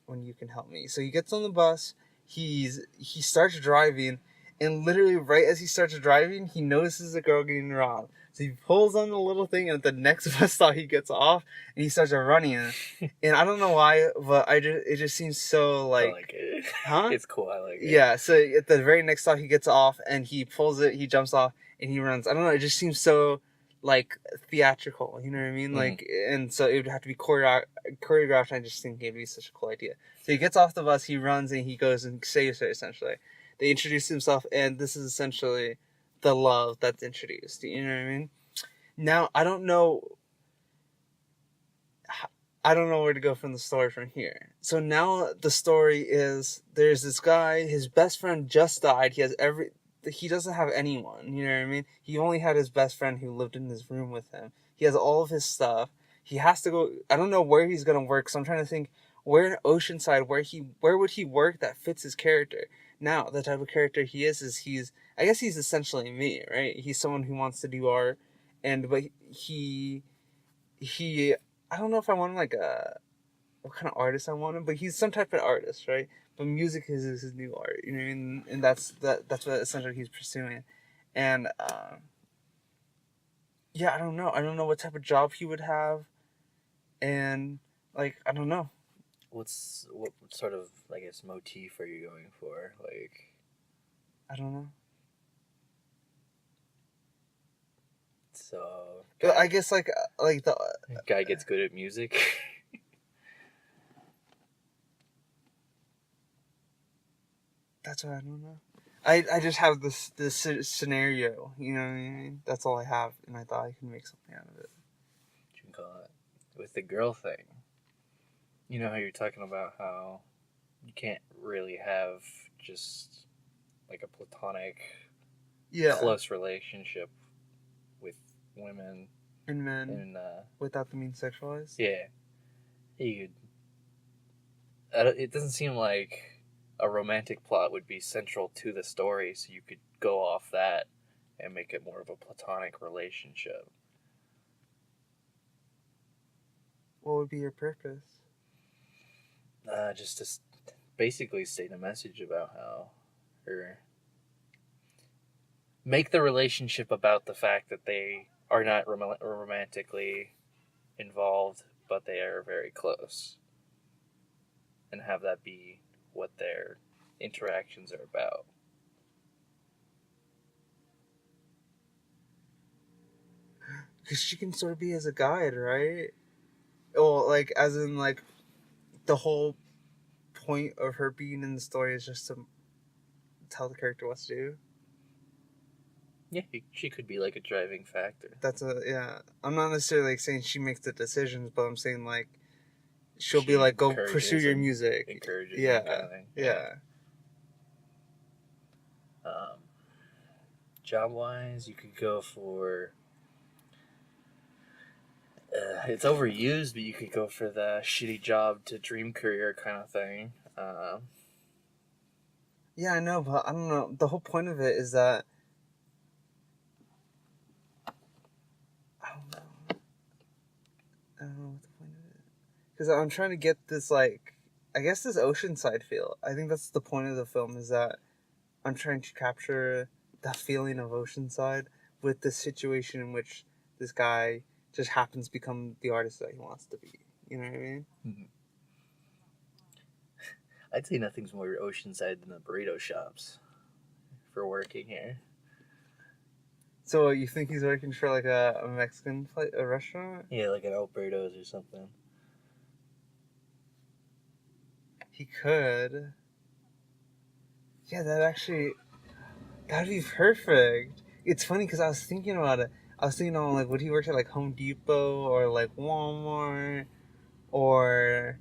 when you can help me. So he gets on the bus. He starts driving, and literally right as he starts driving, he notices a girl getting robbed. So he pulls on the little thing, and at the next bus stop, he gets off, and he starts running. And I don't know why, but it just seems so I like it. Huh? It's cool. I like it. Yeah. So at the very next stop, he gets off, and he pulls it. He jumps off, and he runs. I don't know. It just seems so like theatrical. You know what I mean? Mm-hmm. Like, and so it would have to be choreographed. And I just think it'd be such a cool idea. So he gets off the bus, he runs, and he goes and saves her. Essentially, they introduce himself, and this is essentially the love that's introduced. You know what I mean? Now I don't know where to go from the story from here. So now the story is there's this guy, his best friend just died. He doesn't have anyone, you know what I mean? He only had his best friend who lived in his room with him. He has all of his stuff. He has to go, I don't know where he's going to work, so I'm trying to think where in Oceanside, where would he work that fits his character? Now, the type of character he is I guess he's essentially me, right? He's someone who wants to do art, but he I don't know if I want what kind of artist I want him, but he's some type of artist, right? But music is his new art, you know what I mean? And that's what essentially he's pursuing. And yeah, I don't know. I don't know what type of job he would have, and like I don't know. What sort of, I guess, motif are you going for? Like, I don't know. So I guess like the guy gets good at music. That's what I don't know. I just have this scenario, you know what I mean? That's all I have, and I thought I could make something out of it. You can call it with the girl thing. You know how you're talking about how you can't really have just like a platonic, close relationship with women and men, without them being sexualized. Yeah, you could. It doesn't seem like a romantic plot would be central to the story, so you could go off that and make it more of a platonic relationship. What would be your purpose? Just to basically state a message about how, or make the relationship about the fact that they are not romantically involved, but they are very close, and have that be what their interactions are about. Because she can sort of be as a guide, right? Well, like, as in, like, the whole point of her being in the story is just to tell the character what to do. Yeah, she could be like a driving factor. I'm not necessarily like saying she makes the decisions, but I'm saying like she'll be like, go pursue your music. Encourages yeah. Kind of thing. Yeah. Job wise, you could go for It's overused, but you could go for the shitty job to dream career kind of thing. Yeah, I know, but I don't know. The whole point of it is that I don't know. I don't know what the point of it is. Because I'm trying to get this, like, I guess this oceanside feel. I think that's the point of the film, is that I'm trying to capture the feeling of oceanside with the situation in which this guy just happens to become the artist that he wants to be. You know what I mean? I'd say nothing's more oceanside than the burrito shops for working here. So you think he's working for like a Mexican a restaurant? Yeah, like at El Burritos or something. He could. Yeah, that'd be perfect. It's funny because I was thinking about it. I was thinking on like, would he work at like Home Depot or like Walmart, or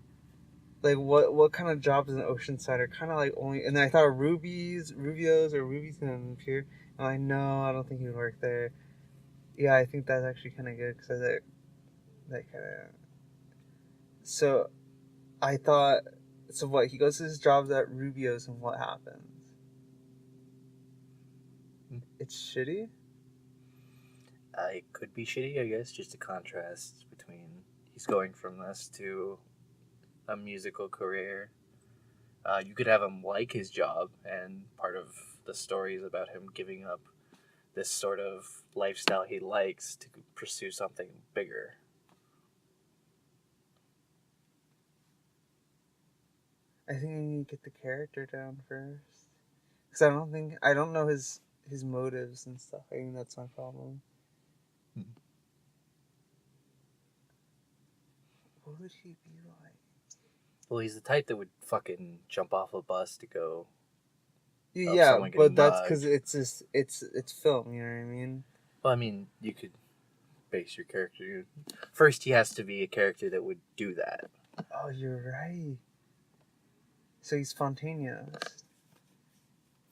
like what kind of jobs in Oceanside are kind of like only? And then I thought of Rubio's or Ruby's and Pier. And I know I don't think he would work there. Yeah, I think that's actually kind of good because that kind of. So I thought, so what? He goes to his jobs at Rubio's, and what happens? It's shitty. It could be shitty, I guess, just a contrast between he's going from this to a musical career. You could have him like his job, and part of the story is about him giving up this sort of lifestyle he likes to pursue something bigger. I think you need to get the character down first, because I don't know his motives and stuff. I think that's my problem. What would he be like? Well, he's the type that would fucking jump off a bus to go. Yeah, someone but getting that's because mugged. it's film. You know what I mean? Well, I mean, you could base your character. First, he has to be a character that would do that. Oh, you're right. So he's spontaneous.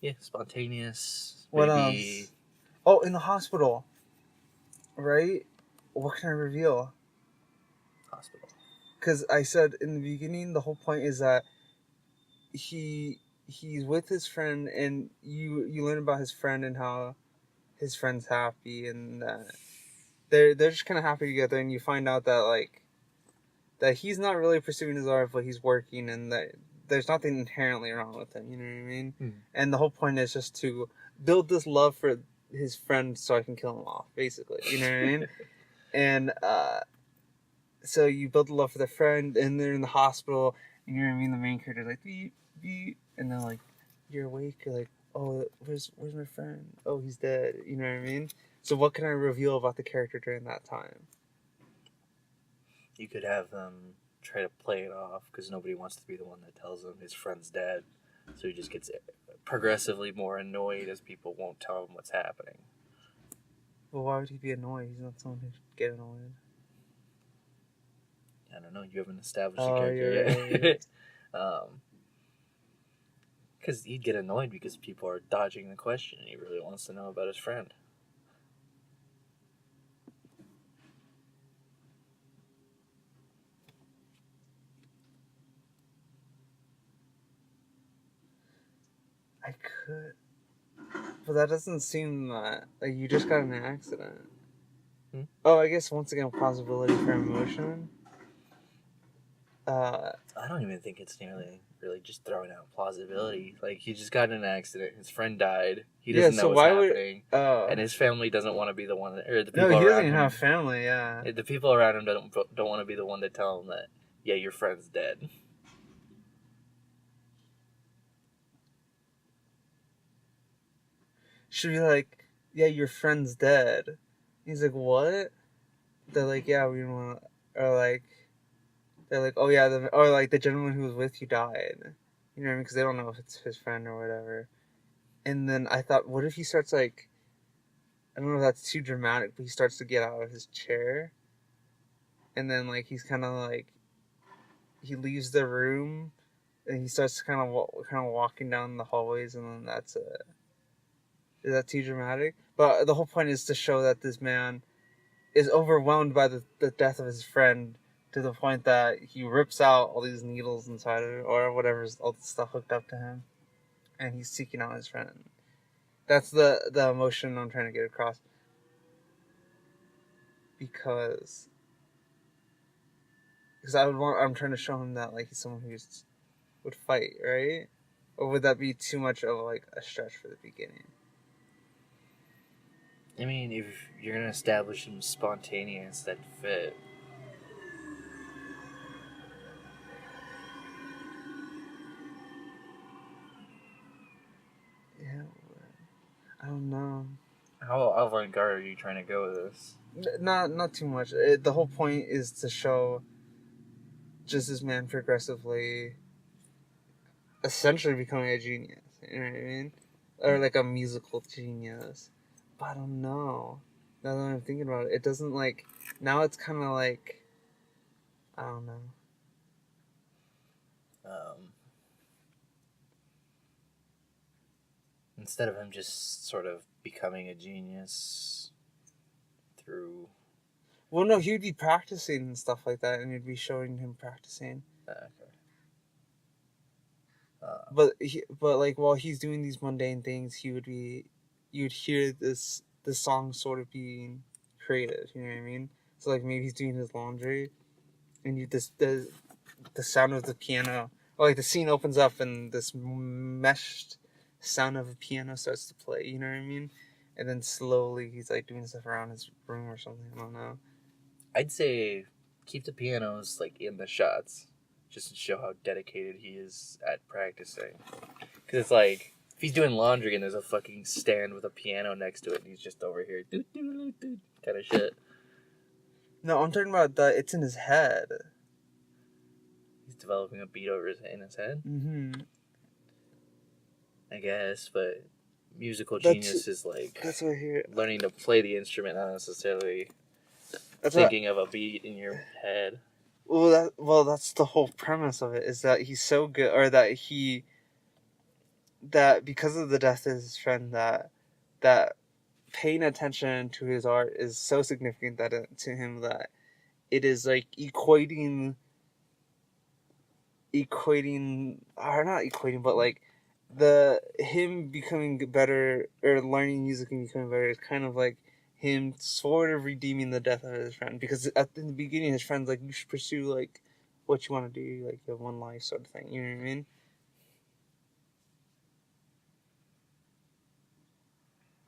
Yeah, spontaneous. What Maybe else? Oh, in the hospital, right? What can I reveal? hospital. Because I said in the beginning, the whole point is that he's with his friend, and you learn about his friend and how his friend's happy, and they're just kind of happy together, and you find out that like that he's not really pursuing his art, but he's working, and that there's nothing inherently wrong with him. You know what I mean? Hmm. And the whole point is just to build this love for his friend, so I can kill him off, basically. You know what I mean? And so you build a love for the friend, and they're in the hospital, and you know what I mean. The main character's like beep beep, and then like you're awake, you're like, oh, where's my friend? Oh, he's dead. You know what I mean? So what can I reveal about the character during that time? You could have them try to play it off because nobody wants to be the one that tells him his friend's dead. So he just gets progressively more annoyed as people won't tell him what's happening. Well, why would he be annoyed? He's not someone who should get annoyed. I don't know. You haven't established a Oh, character you're yet. Because he'd get annoyed because people are dodging the question and he really wants to know about his friend. I could, but that doesn't seem that like you just got in an accident. Oh, I guess once again, plausibility for emotion. I don't even think it's nearly really just throwing out plausibility. Like, he just got in an accident, his friend died, he doesn't know what's happening, and his family doesn't want to be the one that, or the people no, he around doesn't even him. have family. Yeah, The people around him don't want to be the one to tell him that, yeah, your friend's dead. should be like, yeah, your friend's dead. He's like, what? They're like, yeah, we don't want, or like, they're like, oh yeah, or like the gentleman who was with you died. You know what I mean? Because they don't know if it's his friend or whatever. And then I thought, what if he starts like, I don't know if that's too dramatic, but he starts to get out of his chair, and then like he's kind of like, he leaves the room, and he starts kind of walking down the hallways, and then that's it. Is that too dramatic? But the whole point is to show that this man is overwhelmed by the death of his friend to the point that he rips out all these needles inside of it or whatever's all the stuff hooked up to him, and he's seeking out his friend. That's the emotion I'm trying to get across. Because I'm trying to show him that like he's someone who would fight, right? Or would that be too much of like a stretch for the beginning? I mean, if you're gonna establish some spontaneous that fit, Yeah, I don't know. how avant-garde are you trying to go with this? Not too much. The whole point is to show just this man progressively, essentially becoming a genius. You know what I mean? Or like a musical genius. But I don't know. Now that I'm thinking about it, it doesn't like. Now it's kind of like. I don't know. Instead of him just sort of becoming a genius through. Well, no, he would be practicing and stuff like that, and you'd be showing him practicing. Okay. But like while he's doing these mundane things, you'd hear this song sort of being creative. You know what I mean? So like maybe he's doing his laundry, and the sound of the piano, or like the scene opens up and this meshed sound of a piano starts to play. You know what I mean? And then slowly he's like doing stuff around his room or something. I don't know. I'd say keep the pianos like in the shots, just to show how dedicated he is at practicing. Because it's like if he's doing laundry and there's a fucking stand with a piano next to it, and he's just over here kind of shit. No, I'm talking about the. It's in his head. He's developing a beat in his head. Mm-hmm. I guess, but musical genius is like that's what I hear. Learning to play the instrument, not necessarily That's thinking of a beat in your head. Well, that's the whole premise of it, is that he's so good, or that because of the death of his friend, that paying attention to his art is so significant to him that it is like equating, or not equating, but like him becoming better or learning music and becoming better is kind of like him sort of redeeming the death of his friend, because in the beginning his friend's like, you should pursue like what you want to do, like you have one life sort of thing. You know what I mean?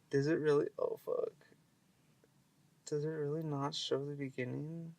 Does it really? Oh fuck! Does it really not show the beginning?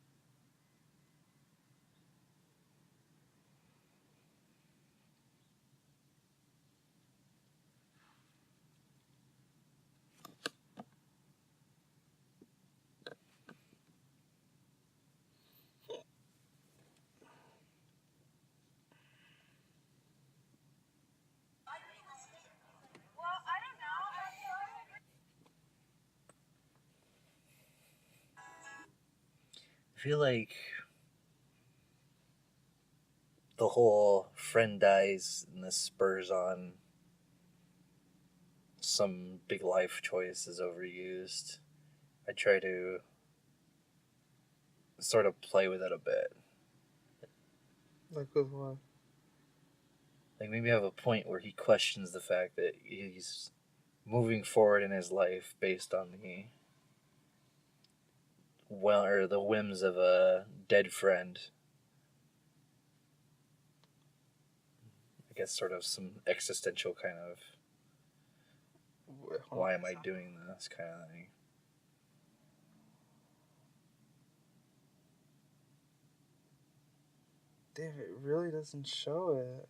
I feel like the whole friend dies and this spurs on some big life choice is overused. I try to sort of play with it a bit. Like with what? Like maybe have a point where he questions the fact that he's moving forward in his life based on the whims of a dead friend. I guess sort of some existential kind of why am I doing this kind of thing. Damn, it really doesn't show it.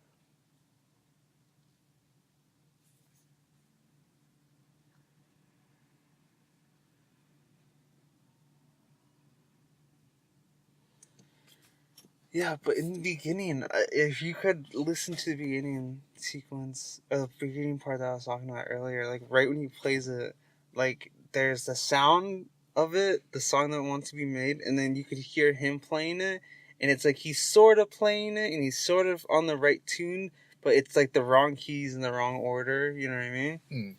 Yeah, but in the beginning, if you could listen to the beginning sequence, or the beginning part that I was talking about earlier, like right when he plays it, like there's the sound of it, the song that wants to be made, and then you could hear him playing it, and it's like he's sort of playing it, and he's sort of on the right tune, but it's like the wrong keys in the wrong order, you know what I mean? Hmm.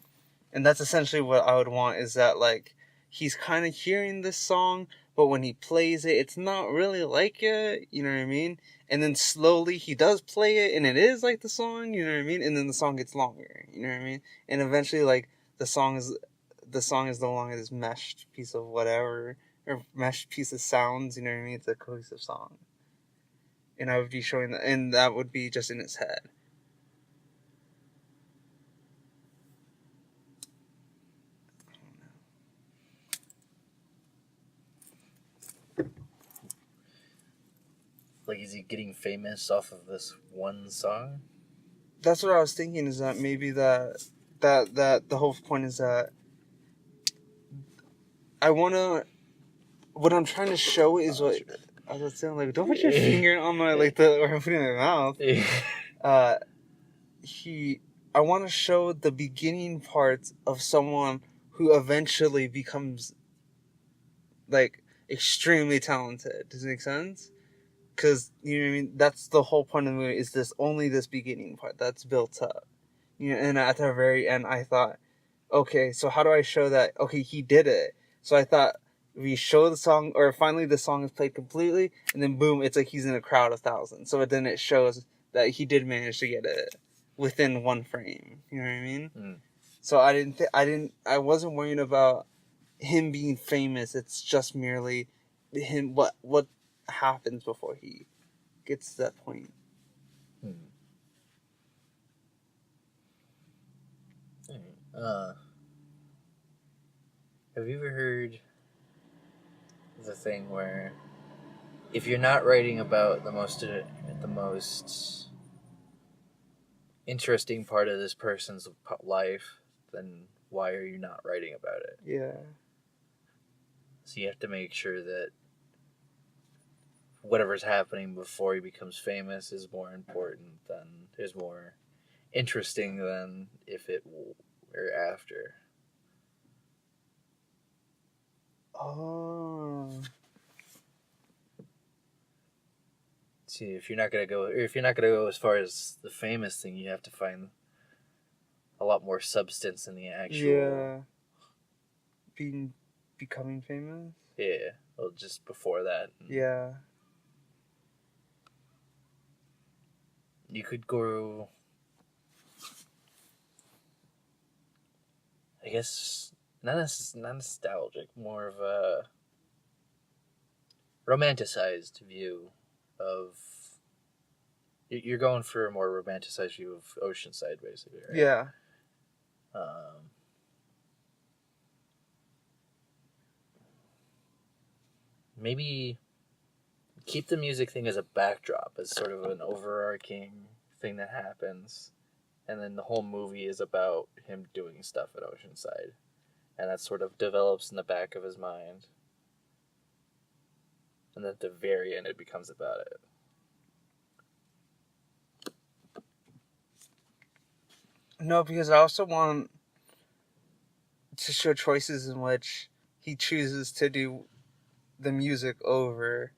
And that's essentially what I would want, is that like he's kind of hearing this song, but when he plays it, it's not really like it, you know what I mean? And then slowly he does play it, and it is like the song, you know what I mean? And then the song gets longer, you know what I mean? And eventually, like, the song is no longer this meshed piece of whatever, or meshed piece of sounds, you know what I mean? It's a cohesive song. And I would be showing that, and that would be just in his head. Like, is he getting famous off of this one song? That's what I was thinking, is that maybe that the whole point is that I want to, what I'm trying to show is what, I was saying, like, don't put your finger on my, like, or I'm putting it in my mouth. I want to show the beginning parts of someone who eventually becomes, like, extremely talented. Does it make sense? Because, you know what I mean? That's the whole point of the movie, is this beginning part that's built up. You know, and at the very end, I thought, okay, so how do I show that, okay, he did it? So I thought, we show the song, or finally the song is played completely, and then boom, it's like he's in a crowd of thousands. So then it shows that he did manage to get it within one frame. You know what I mean? Mm. So I wasn't worrying about him being famous. It's just merely him, what happens before he gets to that point. Have you ever heard the thing where if you're not writing about the most interesting part of this person's life, then why are you not writing about it? Yeah. So you have to make sure that whatever's happening before he becomes famous is more important is more interesting than if it were after. Oh. See, if you're not gonna go as far as the famous thing, you have to find a lot more substance in the actual. Yeah. Becoming famous. Yeah. Well, just before that. Yeah. You could go. I guess not nostalgic, more of a romanticized view of. You're going for a more romanticized view of Oceanside, basically, right? Yeah. Maybe keep the music thing as a backdrop, as sort of an overarching thing that happens, and then the whole movie is about him doing stuff at Oceanside, and that sort of develops in the back of his mind, and then at the very end it becomes about it. No, because I also want to show choices in which he chooses to do the music over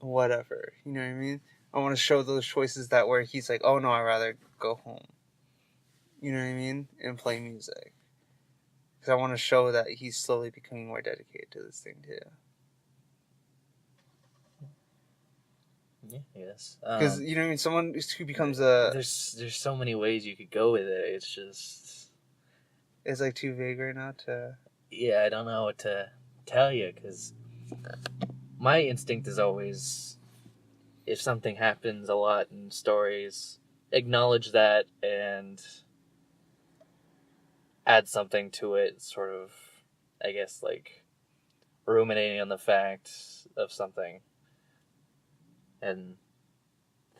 whatever. You know what I mean? I want to show those choices that where he's like, oh no, I'd rather go home. You know what I mean? And play music. Because I want to show that he's slowly becoming more dedicated to this thing too. Yeah, yes. Because you know what I mean? Someone who becomes a... There's so many ways you could go with it. It's just... It's like too vague right now to... Yeah, I don't know what to tell you, because my instinct is always, if something happens a lot in stories, acknowledge that and add something to it, sort of, I guess, like ruminating on the fact of something and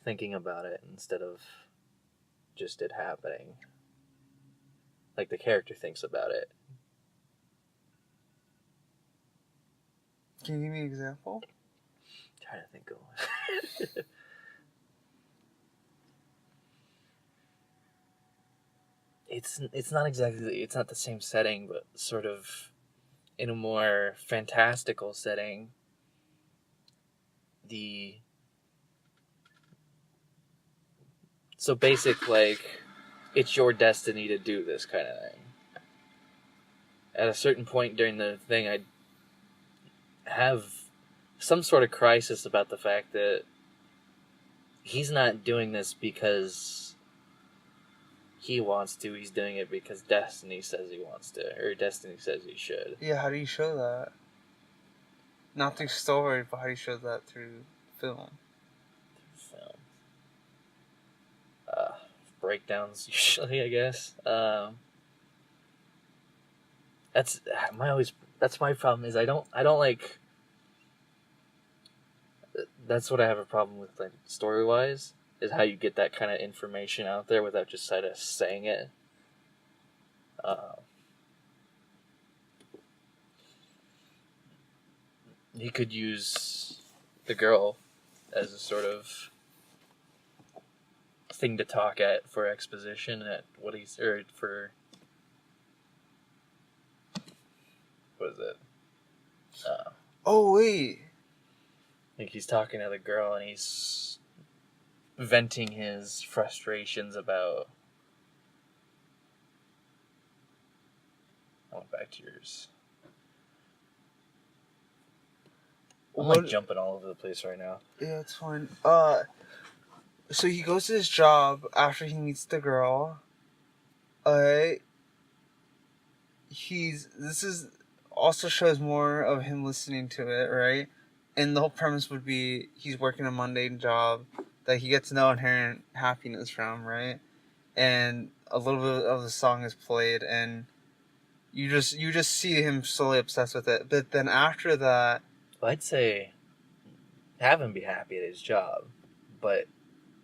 thinking about it instead of just it happening. Like the character thinks about it. Can you give me an example? I'm trying to think of it's not the same setting, but sort of in a more fantastical setting. So basic, like, it's your destiny to do this kind of thing. at a certain point during the thing, I'd have some sort of crisis about the fact that he's not doing this because he wants to. He's doing it because Destiny says he wants to, or Destiny says he should. Yeah, how do you show that? Not through story, but how do you show that through film? Film. Breakdowns usually, I guess. That's my problem is I don't like. That's what I have a problem with, like, story wise, is how you get that kind of information out there without just kind of saying it. He could use the girl as a sort of thing to talk at for exposition at what he's, or for, what is it? Oh, wait. Like, he's talking to the girl and he's venting his frustrations about. I went back to yours. I'm like jumping all over the place right now. Yeah, it's fine. So he goes to his job after he meets the girl. This is also shows more of him listening to it, right? And the whole premise would be he's working a mundane job that he gets no inherent happiness from, right? And a little bit of the song is played, and you just see him slowly obsessed with it. But then after that, Well, I'd say have him be happy at his job, but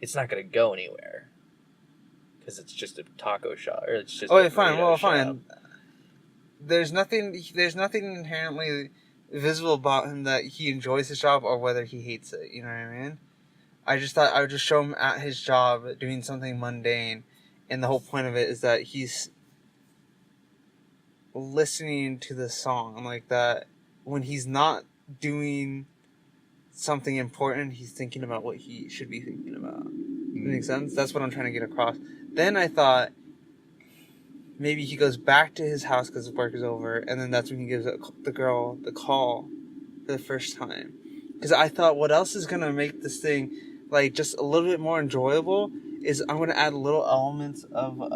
it's not going to go anywhere because it's just a taco shop, or it's just oh, a wait, fine. burrito Well, shop. fine. There's nothing inherently visible about him that he enjoys his job or whether he hates it. You know what I mean? I just thought I would just show him at his job doing something mundane, and the whole point of it is that he's listening to the song, like that. When he's not doing something important, he's thinking about what he should be thinking about. That makes sense? That's what I'm trying to get across. Then I thought maybe he goes back to his house because his work is over, and then that's when he gives the girl the call for the first time. Because I thought, what else is going to make this thing, like, just a little bit more enjoyable is I'm going to add little elements of, what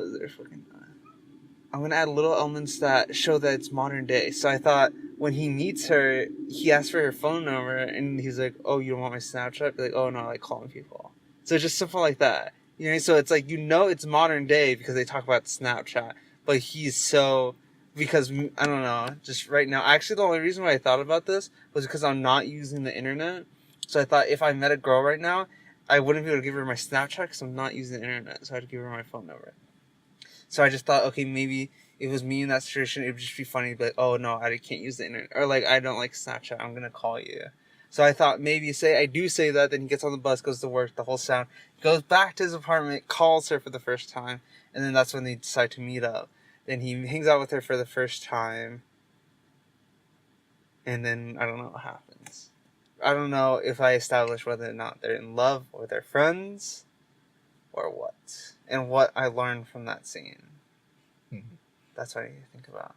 is there fucking, I'm going to add little elements that show that it's modern day. So I thought when he meets her, he asks for her phone number, and he's like, oh, you don't want my Snapchat? Be like, oh, no, I like calling people. So just simple like that. You know, so it's like, it's modern day because they talk about Snapchat, but he's so, because, I don't know, just right now, actually the only reason why I thought about this was because I'm not using the internet. So I thought if I met a girl right now, I wouldn't be able to give her my Snapchat because I'm not using the internet, so I had to give her my phone number. So I just thought, okay, maybe if it was me in that situation, it would just be funny to be like, oh, no, I can't use the internet. Or, like, I don't like Snapchat. I'm going to call you. So I thought maybe I do say that, then he gets on the bus, goes to work, the whole sound, goes back to his apartment, calls her for the first time, and then that's when they decide to meet up. Then he hangs out with her for the first time, and then I don't know what happens. I don't know if I establish whether or not they're in love or they're friends or what. And what I learned from that scene. Mm-hmm. That's what I need to think about.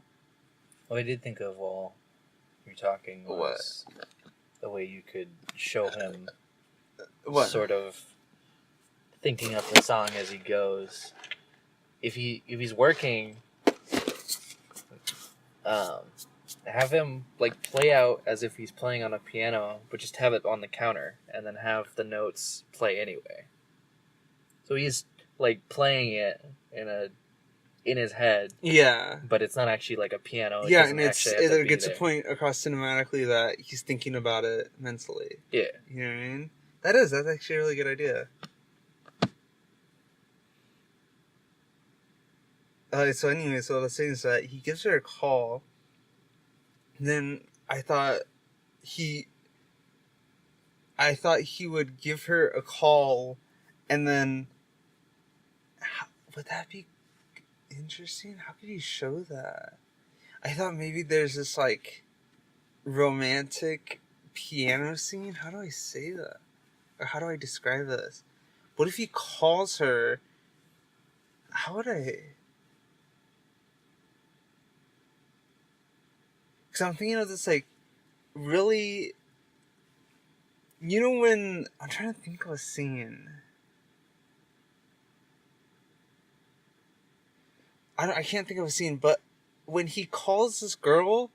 What I did think of while you're talking was the way you could show him sort of thinking up the song as he goes. If he's working, have him like play out as if he's playing on a piano, but just have it on the counter, and then have the notes play anyway. So he's like playing it in his head. Yeah. But it's not actually like a piano. Yeah, and it gets a point across cinematically that he's thinking about it mentally. Yeah. You know what I mean? That's actually a really good idea. So anyway, so what I was saying is that he gives her a call. Then I thought he would give her a call, and then would that be interesting? How could he show that? I thought maybe there's this like romantic piano scene. How do I say that? Or how do I describe this? What if he calls her How would I? Because I'm thinking of this, like, really. You know when. I'm trying to think of a scene. I can't think of a scene, but when he calls this girl,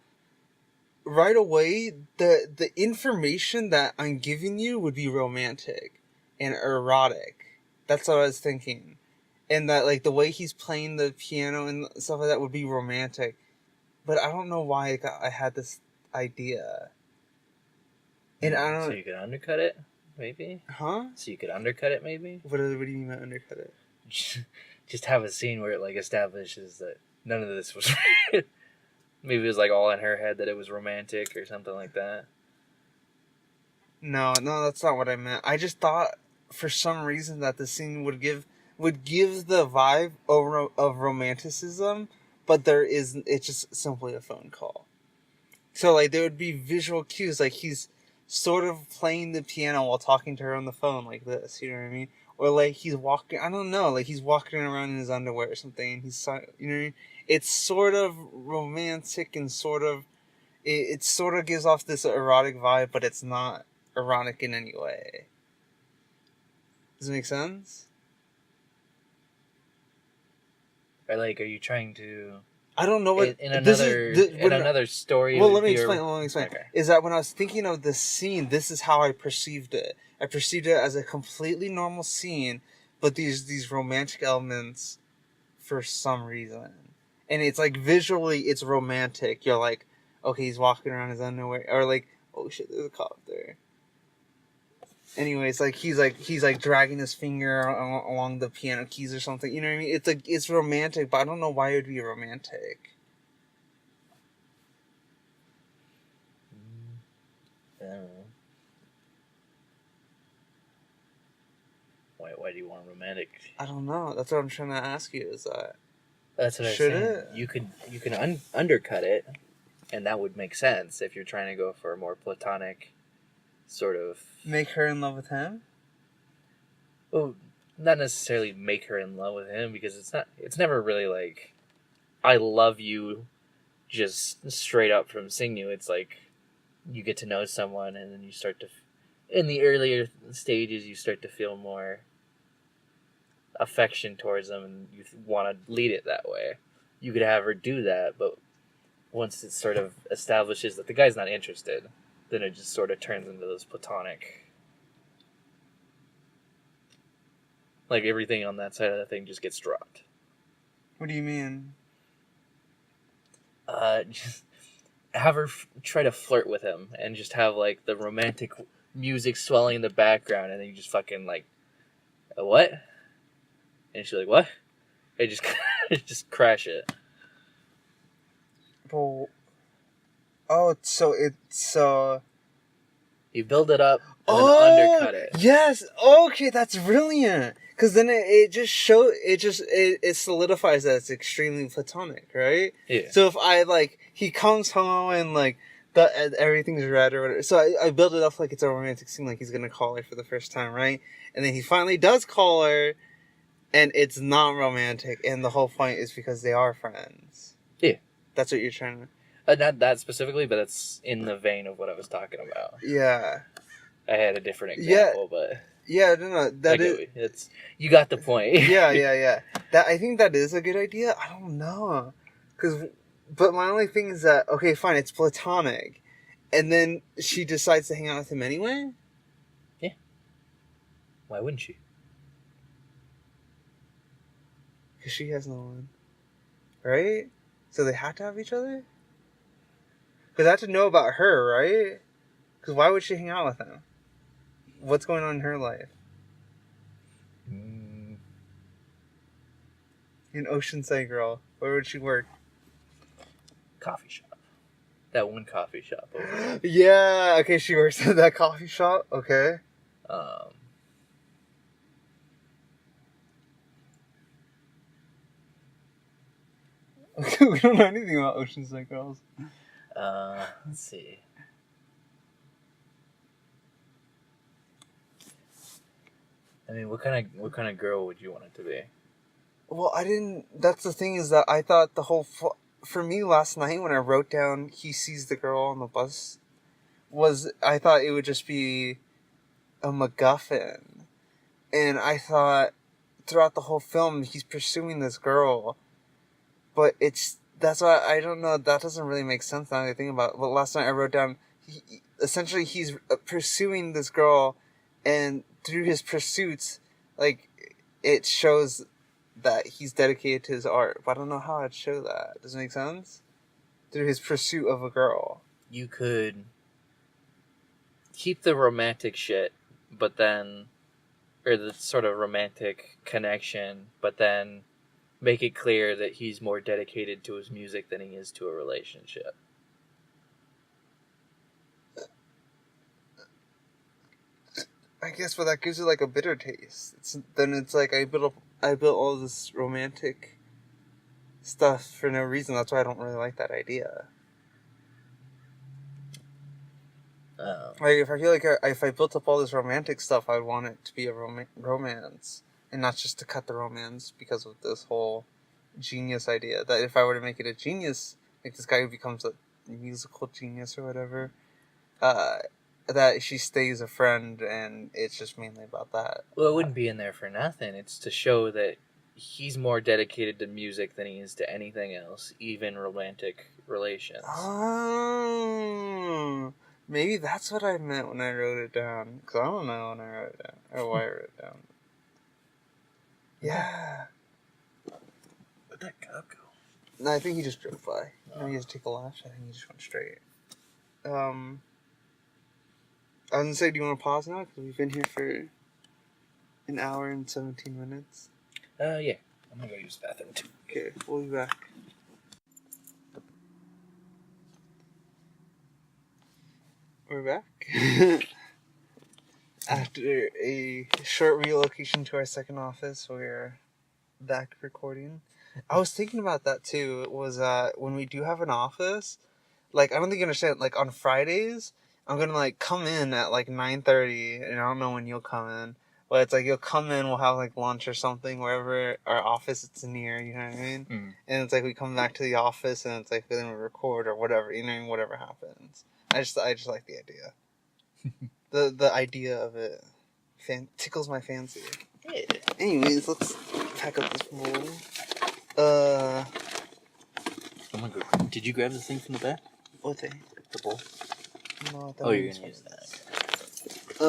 right away, the information that I'm giving you would be romantic and erotic. That's what I was thinking. And that, like, the way he's playing the piano and stuff like that would be romantic. But I don't know why I had this idea. And I So don't... you could undercut it, maybe? Huh? So you could undercut it, maybe? What do you mean by undercut it? Just have a scene where it, like, establishes that none of this was maybe it was, like, all in her head that it was romantic or something like that. No, that's not what I meant. I just thought, for some reason, that the scene would give the vibe of romanticism, but it's just simply a phone call. So, like, there would be visual cues, like he's sort of playing the piano while talking to her on the phone like this, you know what I mean? Or, like, he's walking, I don't know, like, he's walking around in his underwear or something, and he's, you know what I mean? It's sort of romantic and sort of, it sort of gives off this erotic vibe, but it's not erotic in any way. Does it make sense? Or, like, are you trying to... I don't know what... In another story... Well, let me explain. Okay. Is that when I was thinking of this scene, this is how I perceived it. I perceived it as a completely normal scene, but these romantic elements for some reason. And it's like, visually, it's romantic. You're like, okay, he's walking around in his underwear. Or like, oh shit, there's a cop there. Anyways, like he's dragging his finger along the piano keys or something. You know what I mean? It's like, it's romantic, but I don't know why it would be romantic. I don't know. Why do you want romantic? I don't know. That's what I'm trying to ask you. Is that that's what I was saying. You can undercut it, and that would make sense if you're trying to go for a more platonic sort of... Make her in love with him? Well, not necessarily make her in love with him, because it's never really like, I love you just straight up from seeing you. It's like, you get to know someone, and then you start to, in the earlier stages, you start to feel more affection towards them, and you want to lead it that way. You could have her do that, but once it sort of establishes that the guy's not interested, then it just sort of turns into this platonic... Like, everything on that side of the thing just gets dropped. What do you mean? Just have her try to flirt with him, and just have, like, the romantic music swelling in the background, and then you just fucking, like, what? And she's like, what? And just crash it. Well, oh, so it's You build it up, and then undercut it. Yes. Okay, that's brilliant. Because then it solidifies that it's extremely platonic, right? Yeah. So if he comes home and like everything's red or whatever. So I build it up like it's a romantic scene, like he's gonna call her for the first time, right? And then he finally does call her, and it's not romantic, and the whole point is because they are friends. Yeah. That's what you're trying to... Not that specifically, but it's in the vein of what I was talking about. Yeah. I had a different example, but... Yeah, no, you got the point. yeah. I think that is a good idea. I don't know. But my only thing is that, okay, fine, it's platonic. And then she decides to hang out with him anyway? Yeah. Why wouldn't she? Because she has no one. Right? So they have to have each other? Because I have to know about her, right? Because why would she hang out with him? What's going on in her life? An Oceanside girl. Where would she work? Coffee shop. That one coffee shop over there. Yeah, okay, she works at that coffee shop. Okay. Okay, we don't know anything about Oceanside girls. Let's see. I mean, what kind of girl would you want it to be? Well, I didn't. That's the thing is that I thought the whole. For me, last night when I wrote down he sees the girl on the bus, I thought it would just be a MacGuffin. And I thought throughout the whole film he's pursuing this girl. But that's why I don't know, that doesn't really make sense now that I think about it. But last night I wrote down, essentially he's pursuing this girl, and through his pursuits, like, it shows that he's dedicated to his art. But I don't know how I'd show that. Does it make sense? Through his pursuit of a girl. You could keep the romantic shit, but then, or the sort of romantic connection, but then make it clear that he's more dedicated to his music than he is to a relationship. I guess, but that gives it like a bitter taste. Then it's like I built all this romantic stuff for no reason. That's why I don't really like that idea. Like, if I feel like if I built up all this romantic stuff, I'd want it to be a romance, and not just to cut the romance because of this whole genius idea. That if I were to make it a genius, like this guy who becomes a musical genius or whatever, that she stays a friend, and it's just mainly about that. Well, it wouldn't be in there for nothing. It's to show that he's more dedicated to music than he is to anything else, even romantic relations. Oh, maybe that's what I meant when I wrote it down. Because I don't know when I wrote it down, or why I wrote it down. Yeah. Where'd that cop go? No, I think he just drove by. No, he has to take a left. I think he just went straight. I was gonna say, do you want to pause now? Because we've been here for an hour and 17 minutes. Yeah. I'm gonna go use the bathroom too. Okay, we'll be back. We're back. After a short relocation to our second office, we're back recording. I was thinking about that too. It was when we do have an office, like, I don't think you understand, like, on Fridays, I'm gonna, like, come in at, like, 9:30, and I don't know when you'll come in, but it's like, you'll come in, we'll have, like, lunch or something, wherever our office it's near, you know what I mean? Mm. And it's like, we come back to the office, and it's like, then we record, or whatever, you know what I mean? Whatever happens. I just like the idea. The idea of it tickles my fancy. Yeah. Anyways, let's pack up this bowl. Oh my god. Did you grab the thing from the back? What thing? The bowl? No, Oh, you're gonna use that. I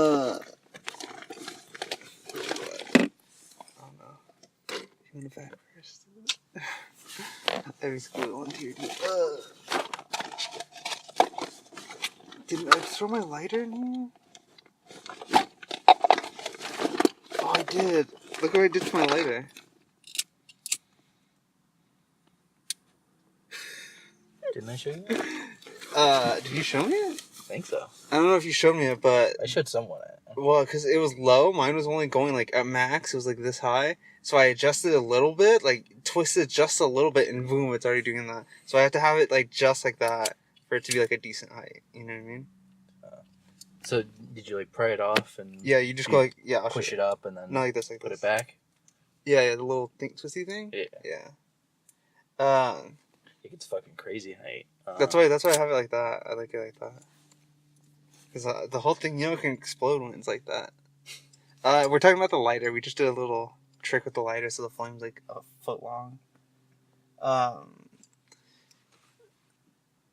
don't know. You want to back first? Every school one here, dude. Didn't I throw my lighter in here? Oh, I did. Look what I did to my lighter. Didn't I show you? Did you show me it? I think so. I don't know if you showed me it, but... I showed someone it. Well, because it was low. Mine was only going, like, at max. It was, like, this high. So I adjusted a little bit, like, twisted just a little bit, and boom, it's already doing that. So I have to have it, like, just like that for it to be, like, a decent height. You know what I mean? So, did you, like, pry it off and... Yeah, you just go, like, yeah, I'll push show it up and then... Not like this, like put this. it back? Yeah, the little twisty thing? Yeah. Yeah. It gets fucking crazy height. That's why I have it like that. I like it like that. Because the whole thing, you know, can explode when it's like that. We're talking about the lighter. We just did a little trick with the lighter so the flame's like a foot long. I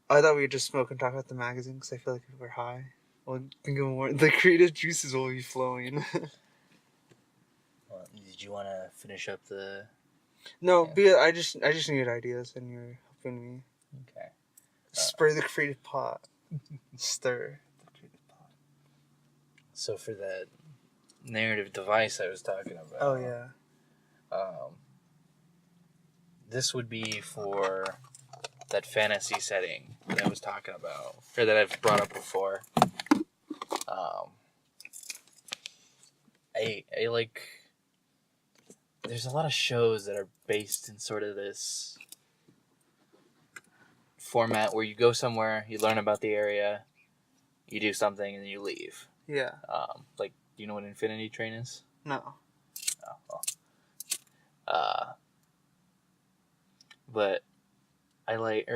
thought we would just smoke and talk about the magazine because I feel like if we're high, we'll think of more. The creative juices will be flowing. Well, did you want to finish up the... No, Yeah. I just needed ideas and you're helping me. Okay. Spur the creative pot. Stir the creative pot. So for that narrative device I was talking about... Oh, yeah. This would be for that fantasy setting that I was talking about, or that I've brought up before. I like... There's a lot of shows that are based in sort of this format where you go somewhere, you learn about the area, you do something, and then you leave. Yeah. Like, do you know what Infinity Train is? No. Oh, well. but I like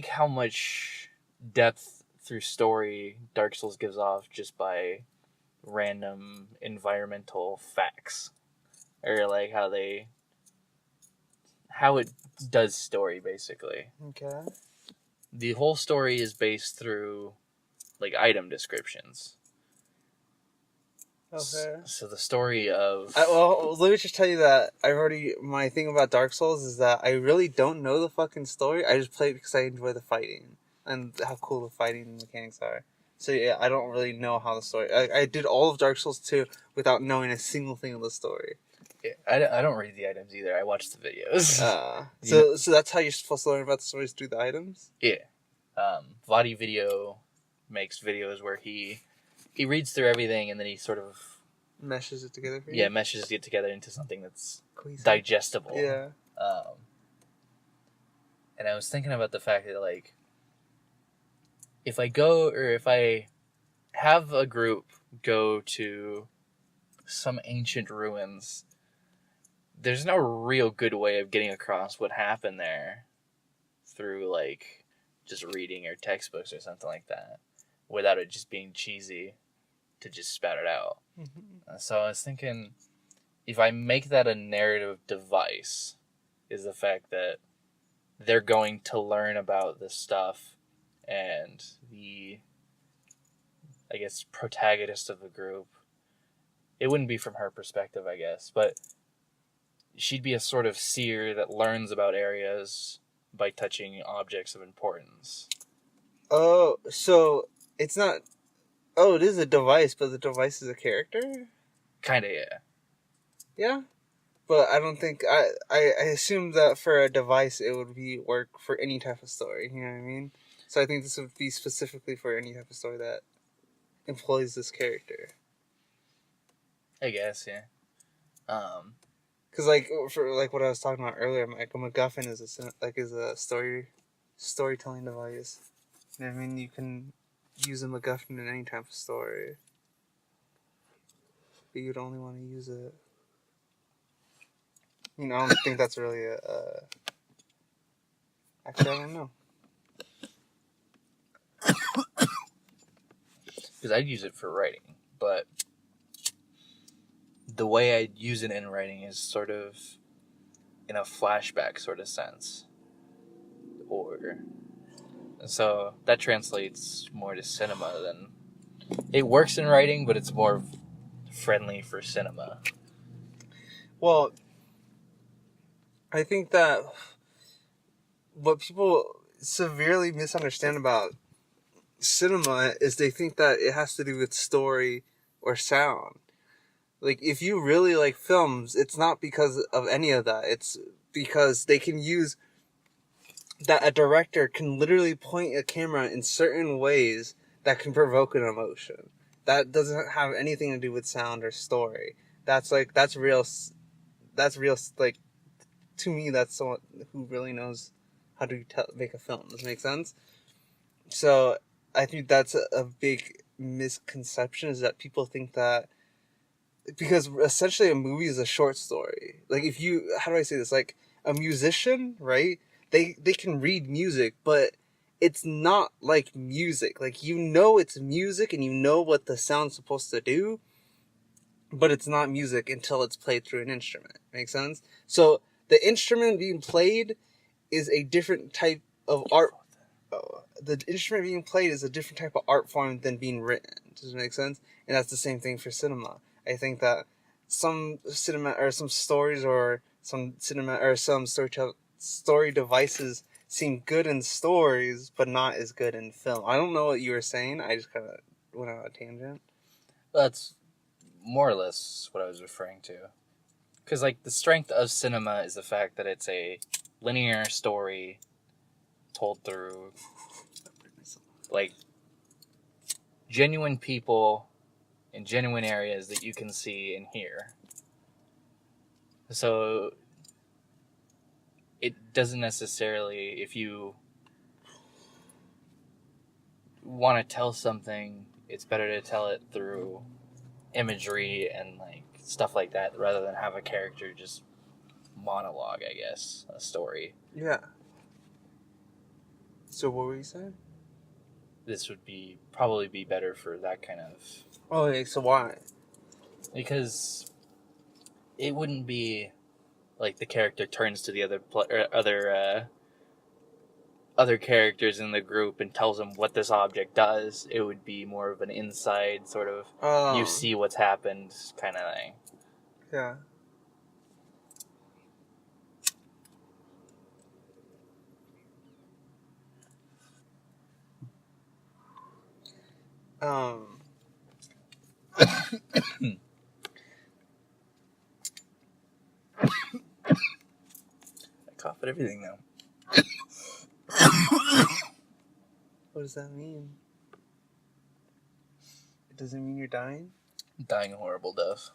how much depth through story Dark Souls gives off just by random environmental facts, or like how it does story basically. Okay. The whole story is based through like item descriptions. Okay. So the story of Well, let me just tell you that my thing about Dark Souls is that I really don't know the fucking story. I just play it because I enjoy the fighting and how cool the fighting mechanics are. So yeah, I don't really know how the story. I did all of Dark Souls 2 without knowing a single thing of the story. I don't read the items either. I watch the videos. So that's how you're supposed to learn about the stories through the items. Yeah. Vadi Video makes videos where he reads through everything and then he sort of Meshes it together for you. yeah meshes it together into something that's Cohesive. digestible. Yeah. And I was thinking about the fact that like if I have a group go to some ancient ruins, there's no real good way of getting across what happened there through like just reading or textbooks or something like that without it just being cheesy to just spout it out. Mm-hmm. So I was thinking if I make that a narrative device is the fact that they're going to learn about this stuff and the I guess protagonist of the group, it wouldn't be from her perspective I guess, but she'd be a sort of seer that learns about areas by touching objects of importance. Oh, so it's not. Oh, it is a device, but the device is a character? Kinda, yeah. Yeah? But I don't think... I assume that for a device, it would work for any type of story, you know what I mean? So I think this would be specifically for any type of story that employs this character. I guess, yeah. Because, like, for like what I was talking about earlier, like a MacGuffin is a storytelling device. You know what I mean? You can use a MacGuffin in any type of story. But you'd only want to use it. You know, I don't think that's really actually, I don't know. Because I'd use it for writing, but the way I'd use it in writing is sort of in a flashback sort of sense. So that translates more to cinema than... It works in writing, but it's more friendly for cinema. Well, I think that what people severely misunderstand about cinema is they think that it has to do with story or sound. Like, if you really like films, it's not because of any of that. It's because they can use that a director can literally point a camera in certain ways that can provoke an emotion. That doesn't have anything to do with sound or story. That's real, like, to me, that's someone who really knows how to make a film. Does that make sense? So I think that's a big misconception, is that people think that because essentially a movie is a short story. Like, if you, how do I say this? Like, a musician, right? They can read music, but it's not like music. Like, you know it's music and you know what the sound's supposed to do, but it's not music until it's played through an instrument. Make sense? So the instrument being played is a different type of art. The instrument being played is a different type of art form than being written. Does it make sense? And that's the same thing for cinema. I think that some cinema or some stories or some cinema or some story devices seem good in stories, but not as good in film. I don't know what you were saying. I just kind of went on a tangent. That's more or less what I was referring to. Because, like, the strength of cinema is the fact that it's a linear story told through, like, genuine people in genuine areas that you can see and hear. So it doesn't necessarily, if you want to tell something, it's better to tell it through imagery and like stuff like that rather than have a character just monologue, I guess, a story. Yeah. So what were you saying? This would probably be better for that kind of, Oh, okay, so why? because it wouldn't be like the character turns to the other characters in the group and tells them what this object does. It would be more of an inside sort of, you see what's happened kind of thing. Yeah. I cough at everything now. What does that mean? It doesn't mean you're dying? Dying a horrible death.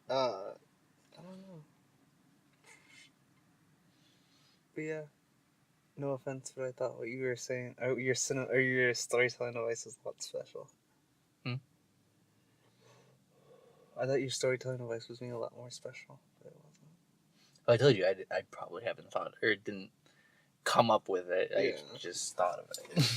I don't know. But yeah, no offense, but I thought what you were saying, your storytelling device was a lot special. I thought your storytelling device was being a lot more special, but it wasn't. Well, I told you, I probably haven't thought, or didn't come up with it. I just thought of it.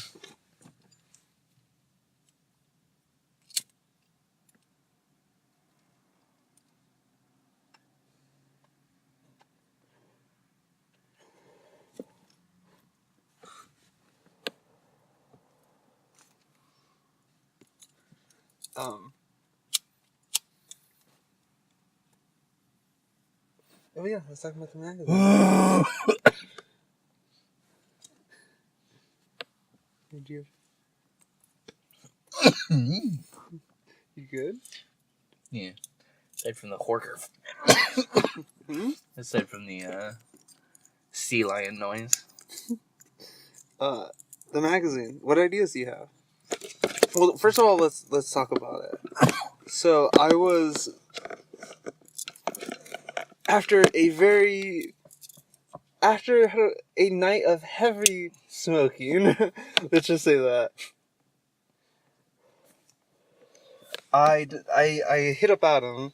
Oh yeah, let's talk about the magazine. Did you? You good? Yeah. Aside from the horker. Aside from the sea lion noise. The magazine. What ideas do you have? Well, first of all, let's talk about it. So I was after a night of heavy smoking. Let's just say that. I hit up Adam,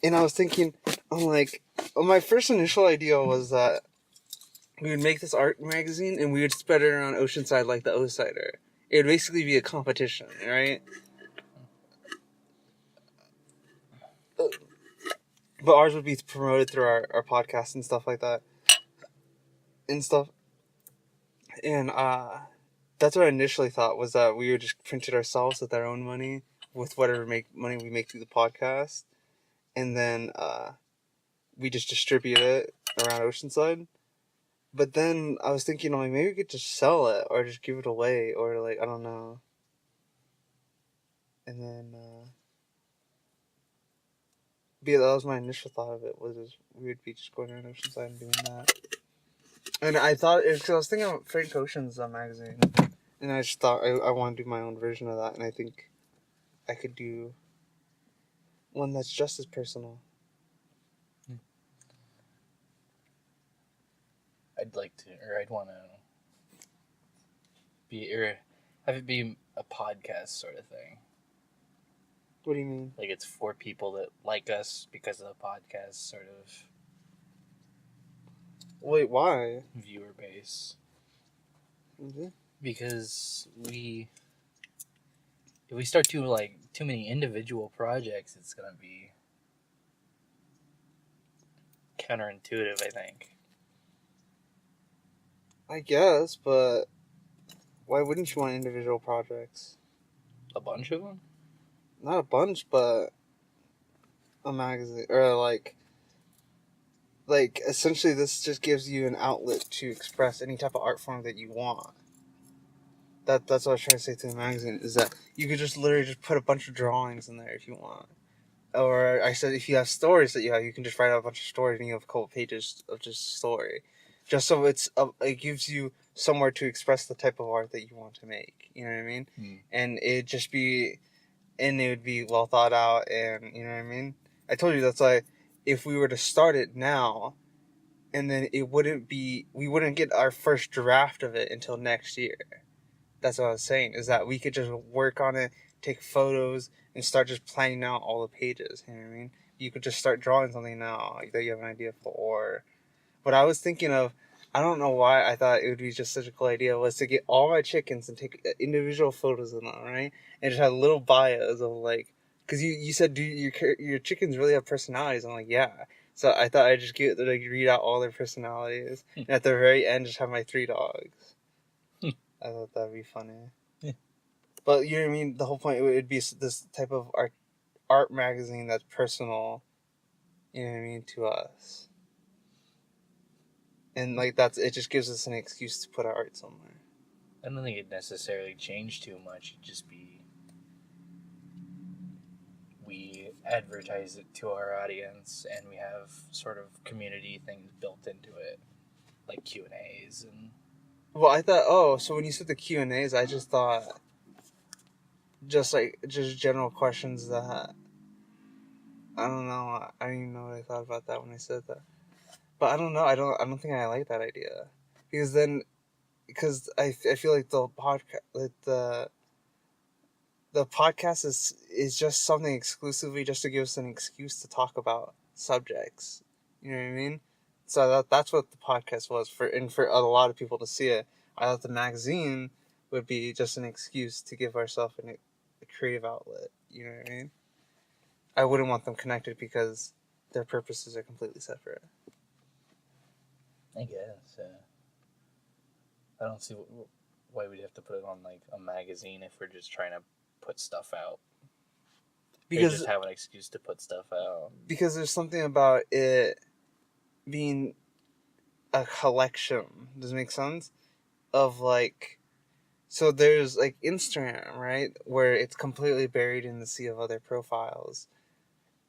and I was thinking, my first initial idea was that we would make this art magazine and we would spread it around Oceanside like the O-Cider. It would basically be a competition, right? But ours would be promoted through our podcast and stuff like that. And stuff. And that's what I initially thought, was that we would just print it ourselves with our own money, with whatever money we make through the podcast. And then we just distribute it around Oceanside. But then I was thinking, like, maybe we could just sell it or just give it away, or like, I don't know. And then but yeah, that was my initial thought of it, was just, we would be just going around Oceanside and doing that. And I thought, because I was thinking of Frank Ocean's magazine, and I just thought I want to do my own version of that, and I think I could do one that's just as personal. I'd want to have it be a podcast sort of thing. What do you mean? Like, it's for people that like us because of the podcast sort of Wait, why? viewer base. Mm-hmm. Because if we start doing too many individual projects, it's gonna be counterintuitive, I think. I guess, but why wouldn't you want individual projects? A bunch of them? Not a bunch, but a magazine, or like essentially this just gives you an outlet to express any type of art form that you want. That's what I was trying to say to the magazine, is that you could just literally just put a bunch of drawings in there if you want. Or I said, if you have stories that you can just write out a bunch of stories and you have a couple pages of just story. Just so it gives you somewhere to express the type of art that you want to make. You know what I mean? And it would be well thought out, and you know what I mean? I told you that's why if we were to start it now, and then we wouldn't get our first draft of it until next year. That's what I was saying, is that we could just work on it, take photos, and start just planning out all the pages, you know what I mean? you could just start drawing something now like, that you have an idea for. But I was thinking of, I don't know why I thought it would be just such a cool idea, was to get all my chickens and take individual photos of them, right? And just have little bios of like, because you said, do your chickens really have personalities? I'm like, yeah. So I thought I'd just read out all their personalities, and at the very end, just have my 3 dogs. I thought that'd be funny. Yeah. But you know what I mean? The whole point, it would be this type of art magazine that's personal, you know what I mean, to us. And like it just gives us an excuse to put our art somewhere. I don't think it'd necessarily change too much. It'd just be we advertise it to our audience, and we have sort of community things built into it, like Q&As and. Well, I thought, so when you said the Q&As, I just thought just general questions that I don't know. I don't even know what I thought about that when I said that. But I don't know. I don't think I like that idea because I feel like the podcast is just something exclusively just to give us an excuse to talk about subjects. You know what I mean? So that's what the podcast was for a lot of people to see it. I thought the magazine would be just an excuse to give ourselves a creative outlet. You know what I mean? I wouldn't want them connected because their purposes are completely separate. I guess. I don't see why we'd have to put it on like a magazine if we're just trying to put stuff out. Because just have an excuse to put stuff out. Because there's something about it being a collection. Does it make sense? Of like, so there's like Instagram, right, where it's completely buried in the sea of other profiles.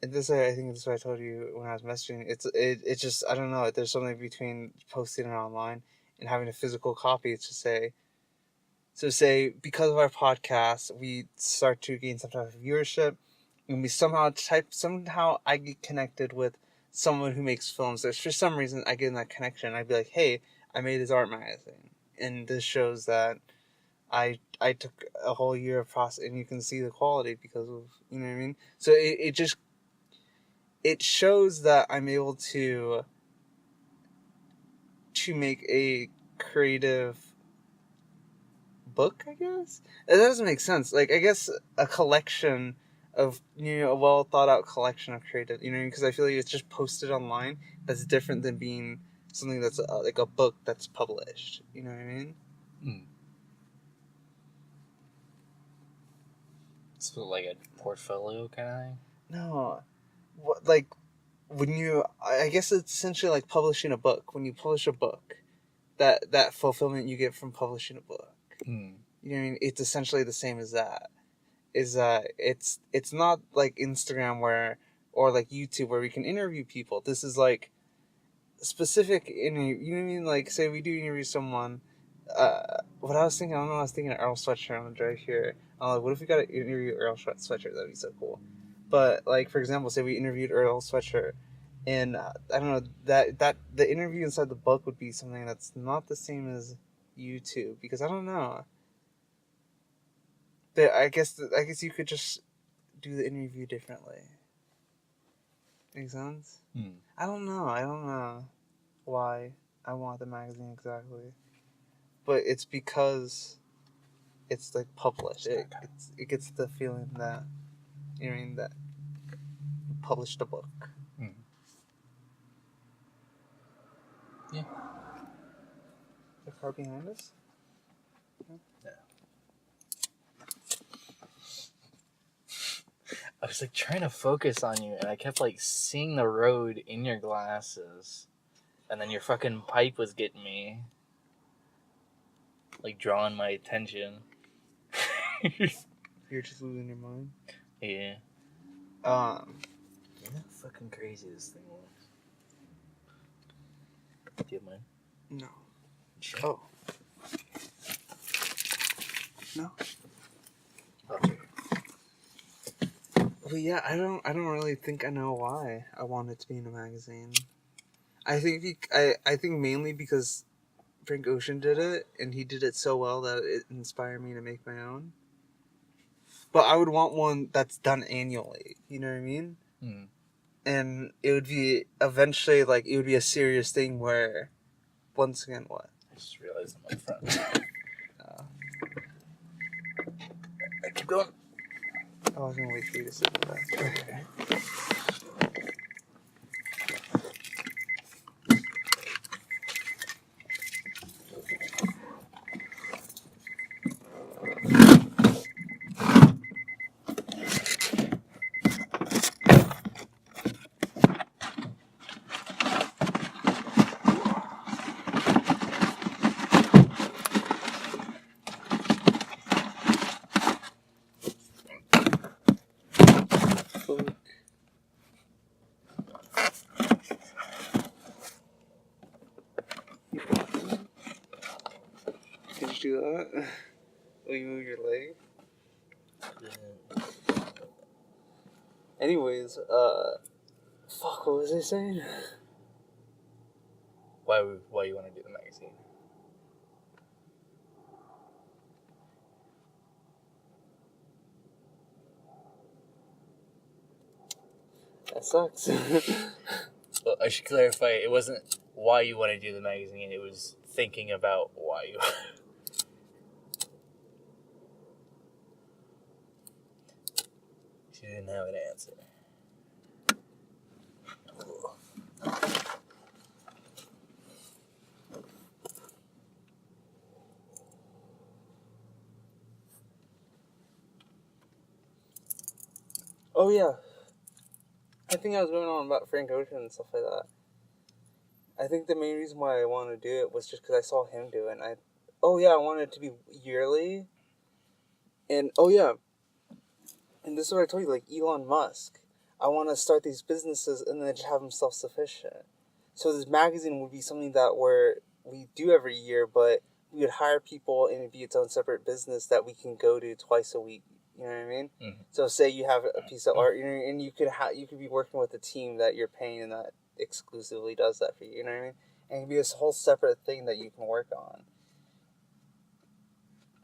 And I think this is what I told you when I was messaging. It's just, I don't know. There's something between posting it online and having a physical copy to say. So say because of our podcast, we start to gain some type of viewership, and we somehow I get connected with someone who makes films. There's for some reason I get in that connection. I'd be like, hey, I made this art magazine, and this shows that I took a whole year of process, and you can see the quality because of, you know what I mean. So it shows that I'm able to make a creative book, I guess. It doesn't make sense. Like, I guess a collection of, a well thought out collection of creative, because I feel like it's just posted online. That's different than being something that's like a book that's published. You know what I mean? Mm. So like a portfolio kind of thing? No, like when I guess it's essentially like publishing a book. When you publish a book, that fulfillment you get from publishing a book. Mm. You know what I mean? It's essentially the same as that. It's not like Instagram or like YouTube where we can interview people. This is like specific interview. You know what I mean? Like, say we do interview someone. What I was thinking, I don't know. I was thinking of Earl Sweatshirt on the drive here. Like, what if we got to interview Earl Sweatshirt? That'd be so cool. But like, for example, say we interviewed Earl Sweatshirt, and I don't know that the interview inside the book would be something that's not the same as YouTube, because I don't know. I guess you could just do the interview differently. Make sense? Mm. I don't know why I want the magazine exactly, but it's because it's like published. It gets the feeling that, you know what I mean, that you published a book. Mm. Yeah. The car behind us? Yeah. I was like trying to focus on you, and I kept like seeing the road in your glasses, and then your fucking pipe was getting me, like drawing my attention. You're just losing your mind. Yeah. Yeah, how fucking crazy this thing was. Do you have mine? no. Sure. Oh. No. Okay. But yeah, I don't really think I know why I wanted to be in a magazine. I think I think mainly because Frank Ocean did it, and he did it so well that it inspired me to make my own. But I would want one that's done annually. You know what I mean? Mm. and it would be eventually like it would be a serious thing where, once again, what? I just realized I'm up front. Uh, Keep going. I was gonna wait for you to sit with that. Did you do that? Will you move your leg? Anyways, fuck, what was I saying? Why you want to do the magazine? That sucks. Well, I should clarify. It wasn't why you want to do the magazine. It was thinking about why you. She didn't have an answer. Oh yeah, I think I was going on about Frank Ocean and stuff like that. I think the main reason why I wanted to do it was just because I saw him do it. And I wanted it to be yearly. And and this is what I told you, like Elon Musk. I want to start these businesses and then just have them self-sufficient. So this magazine would be something that we do every year, but we would hire people and it'd be its own separate business that we can go to twice a week. You know what I mean? Mm-hmm. So say you have a piece of art, and you could be working with a team that you're paying and that exclusively does that for you. You know what I mean? And it can be this whole separate thing that you can work on.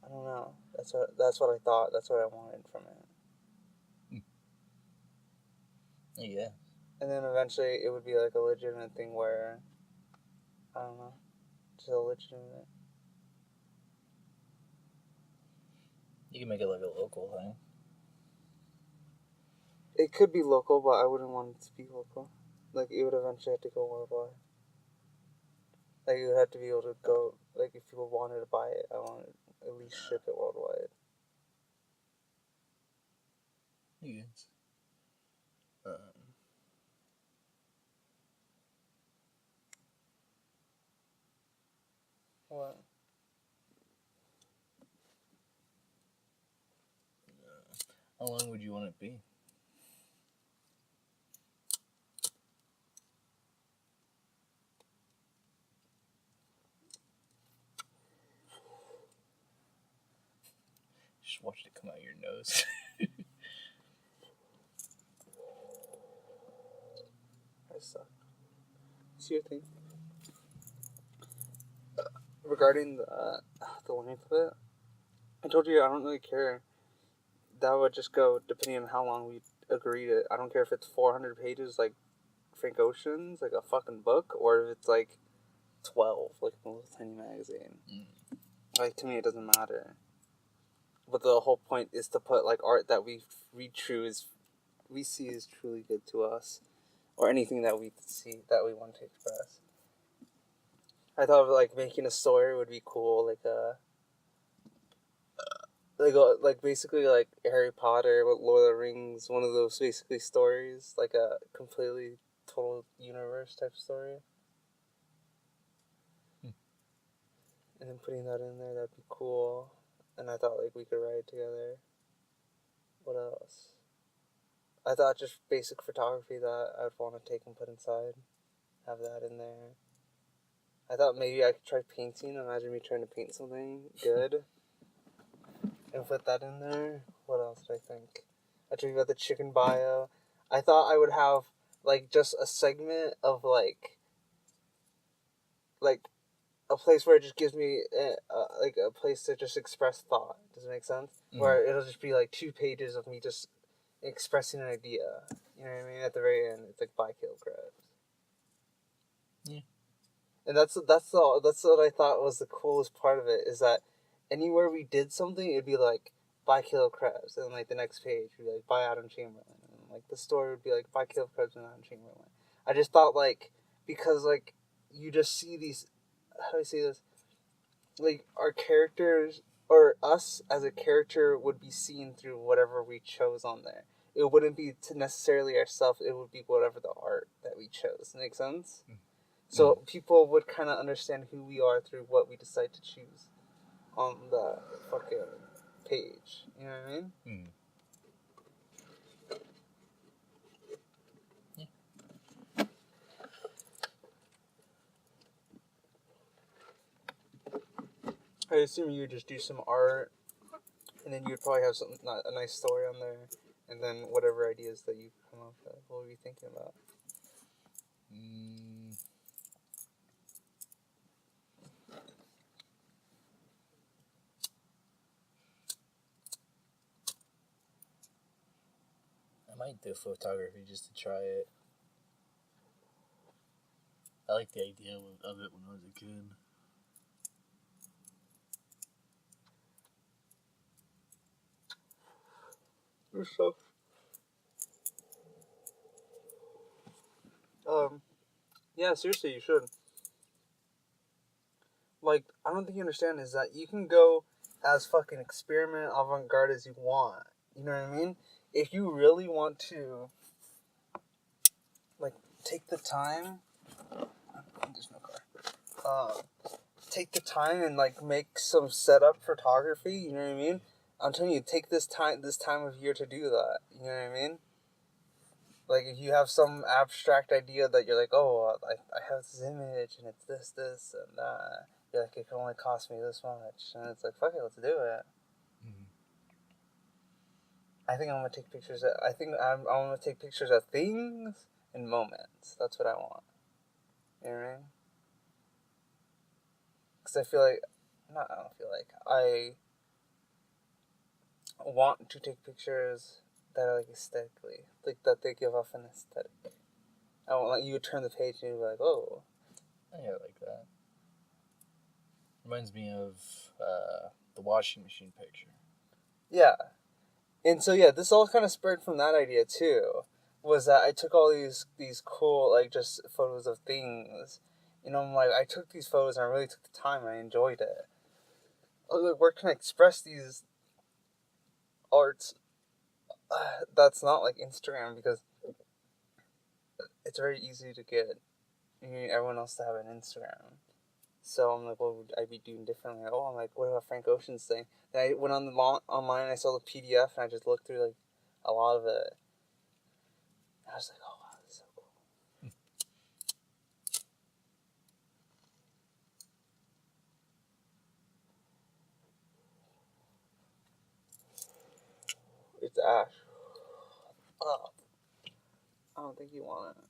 I don't know. That's what I thought. That's what I wanted from it. Yeah. And then eventually it would be like a legitimate thing where, I don't know, just a legitimate. You can make it like a local thing. It could be local, but I wouldn't want it to be local. Like, it would eventually have to go worldwide. Like, it would have to be able to go, like, if people wanted to buy it, I wanted to at least ship it worldwide. Yes. What? How long would you want it to be? Just watched it come out your nose. I suck. See your thing? Regarding the length of it, I told you I don't really care. That would just go depending on how long we agreed it. I don't care if it's 400 pages like Frank Ocean's, like a fucking book, or if it's like 12, like a little tiny magazine. Like, to me, it doesn't matter. But the whole point is to put like art that we see is truly good to us, or anything that we see that we want to express. I thought of like making a story would be cool, like basically like Harry Potter with Lord of the Rings, one of those basically stories, like a completely total universe type story. And then putting that in there, that'd be cool. And I thought like we could write it together. What else? I thought just basic photography that I'd want to take and put inside. Have that in there. I thought maybe I could try painting. Imagine me trying to paint something good. And put that in there. What else did I think? I told you about the chicken bio. I thought I would have like just a segment of like a place where it just gives me like a place to just express thought. Does it make sense? Mm-hmm. Where it'll just be like 2 pages of me just expressing an idea. You know what I mean? At the very end, it's like by Caleb Krabs. Yeah. And that's what I thought was the coolest part of it, is that anywhere we did something, it'd be like by Caleb Krabs, and like the next page would be like by Adam Chamberlain, and like the story would be like by Caleb Krabs and Adam Chamberlain. I just thought like, because like you just see these, how do I say this? Like our characters or us as a character would be seen through whatever we chose on there. It wouldn't be to necessarily ourselves. It would be whatever the art that we chose. Make sense? So people would kind of understand who we are through what we decide to choose on the fucking page. You know what I mean? Yeah. I assume you would just do some art, and then you'd probably have something, a nice story on there, and then whatever ideas that you come up with. What were you thinking about? I might do photography just to try it. I like the idea of it when I was a kid. So, yeah, seriously, you should. Like, I don't think you understand is that you can go as fucking experiment avant-garde as you want. You know what I mean? If you really want to, like, take the time. There's no car. Take the time and like make some setup photography. You know what I mean? I'm telling you, take this time of year to do that. You know what I mean? Like if you have some abstract idea that you're like, oh, I have this image and it's this and that. You're like, it can only cost me this much, and it's like, fuck it, let's do it. I think I'm gonna take pictures. I'm gonna take pictures of things and moments. That's what I want. You know what I mean? Because I want to take pictures that are like aesthetically, like that they give off an aesthetic. I want like you would turn the page and you'd be like, oh. Yeah, I like that. Reminds me of the washing machine picture. Yeah. And so yeah, this all kind of spurred from that idea too. Was that I took all these cool like just photos of things. You know, I'm like I took these photos and I really took the time and I enjoyed it. I was like, where can I express these arts that's not like Instagram, because it's very easy to get everyone else to have an Instagram. So I'm like, what would I be doing differently? Oh, I'm like, what about Frank Ocean's thing? Then I went on online and I saw the PDF and I just looked through like a lot of it. I was like, oh wow, this is so cool. It's Ash. Oh, I don't think you want it.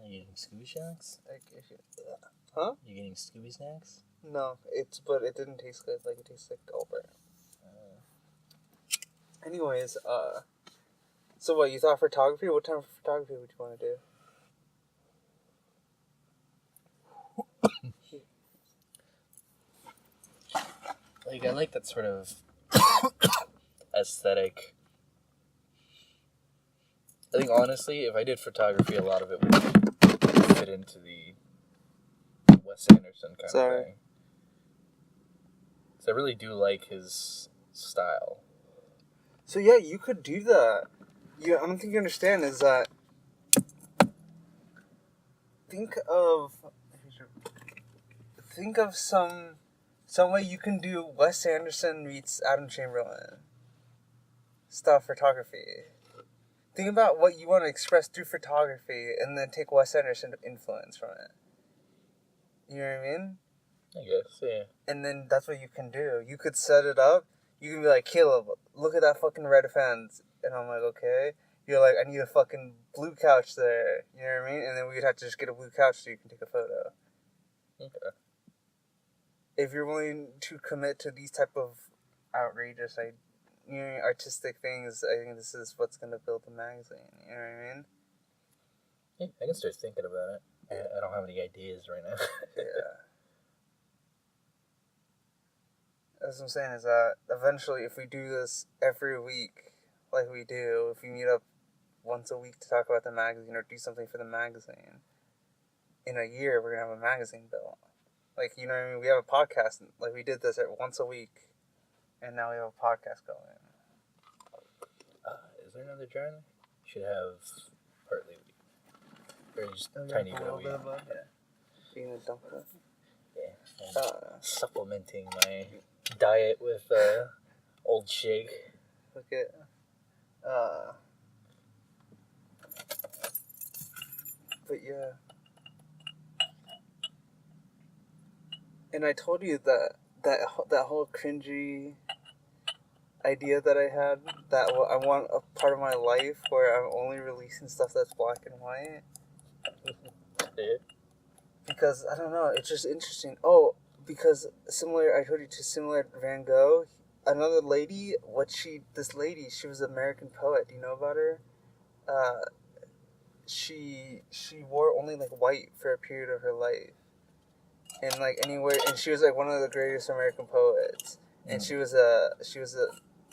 Are you getting Scooby Snacks? Like, if you, huh? You getting Scooby Snacks? No, but it didn't taste good. Like it tastes like Gulbert. Anyways, so what, you thought photography? What type of photography would you want to do? Like, I like that sort of aesthetic. I think, honestly, if I did photography, a lot of it would fit into the Wes Anderson kind of thing. Because I really do like his style. So yeah, you could do that. I don't think you understand is that think of some way you can do Wes Anderson meets Adam Chamberlain style photography. Think about what you want to express through photography and then take Wes Anderson influence from it. You know what I mean? I guess, yeah. And then that's what you can do. You could set it up. You can be like, Caleb, look at that fucking red fence. And I'm like, okay. You're like, I need a fucking blue couch there. You know what I mean? And then we'd have to just get a blue couch so you can take a photo. Okay. If you're willing to commit to these type of outrageous artistic things, I think this is what's gonna build the magazine. You know what I mean? Yeah, I can start thinking about it. I don't have any ideas right now. Yeah. That's what I'm saying is that eventually, if we do this every week, like we do, if we meet up once a week to talk about the magazine or do something for the magazine, in a year we're gonna have a magazine built. Like, you know what I mean? We have a podcast. Like, we did this once a week, and now we have a podcast going. Is there another jar in there? Should have partly wheat. Or just tiny bit of wheat. Yeah. You gonna dump it? Yeah. Supplementing my diet with old shake. Look at. But yeah. And I told you that whole cringy idea that I had, that I want a part of my life where I'm only releasing stuff that's black and white. Yeah. Because, I don't know, it's just interesting. Oh, because I told you, similar to Van Gogh, another lady, she was an American poet. Do you know about her? She wore only, like, white for a period of her life. And, like, anywhere, and she was, like, one of the greatest American poets. And she was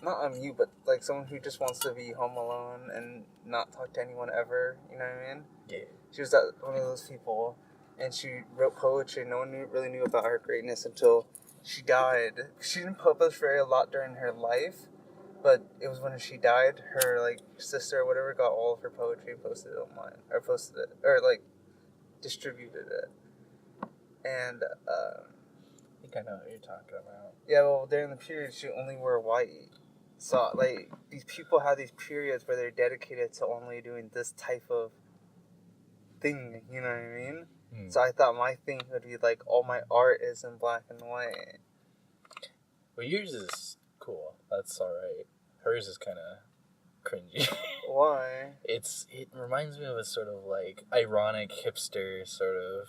not a mute, but, like, someone who just wants to be home alone and not talk to anyone ever, you know what I mean? Yeah. She was one of those people, and she wrote poetry. No one really knew about her greatness until she died. She didn't publish a lot during her life, but it was when she died, her, like, sister or whatever got all of her poetry and posted it online, or like, distributed it. And, I think I know what you're talking about. yeah, well, during the period, she only wore white. So, like, these people have these periods where they're dedicated to only doing this type of thing, you know what I mean? So I thought my thing would be, like, all my art is in black and white. Well, yours is cool. That's alright. Hers is kind of cringy. Why? It reminds me of a sort of, like, ironic hipster sort of...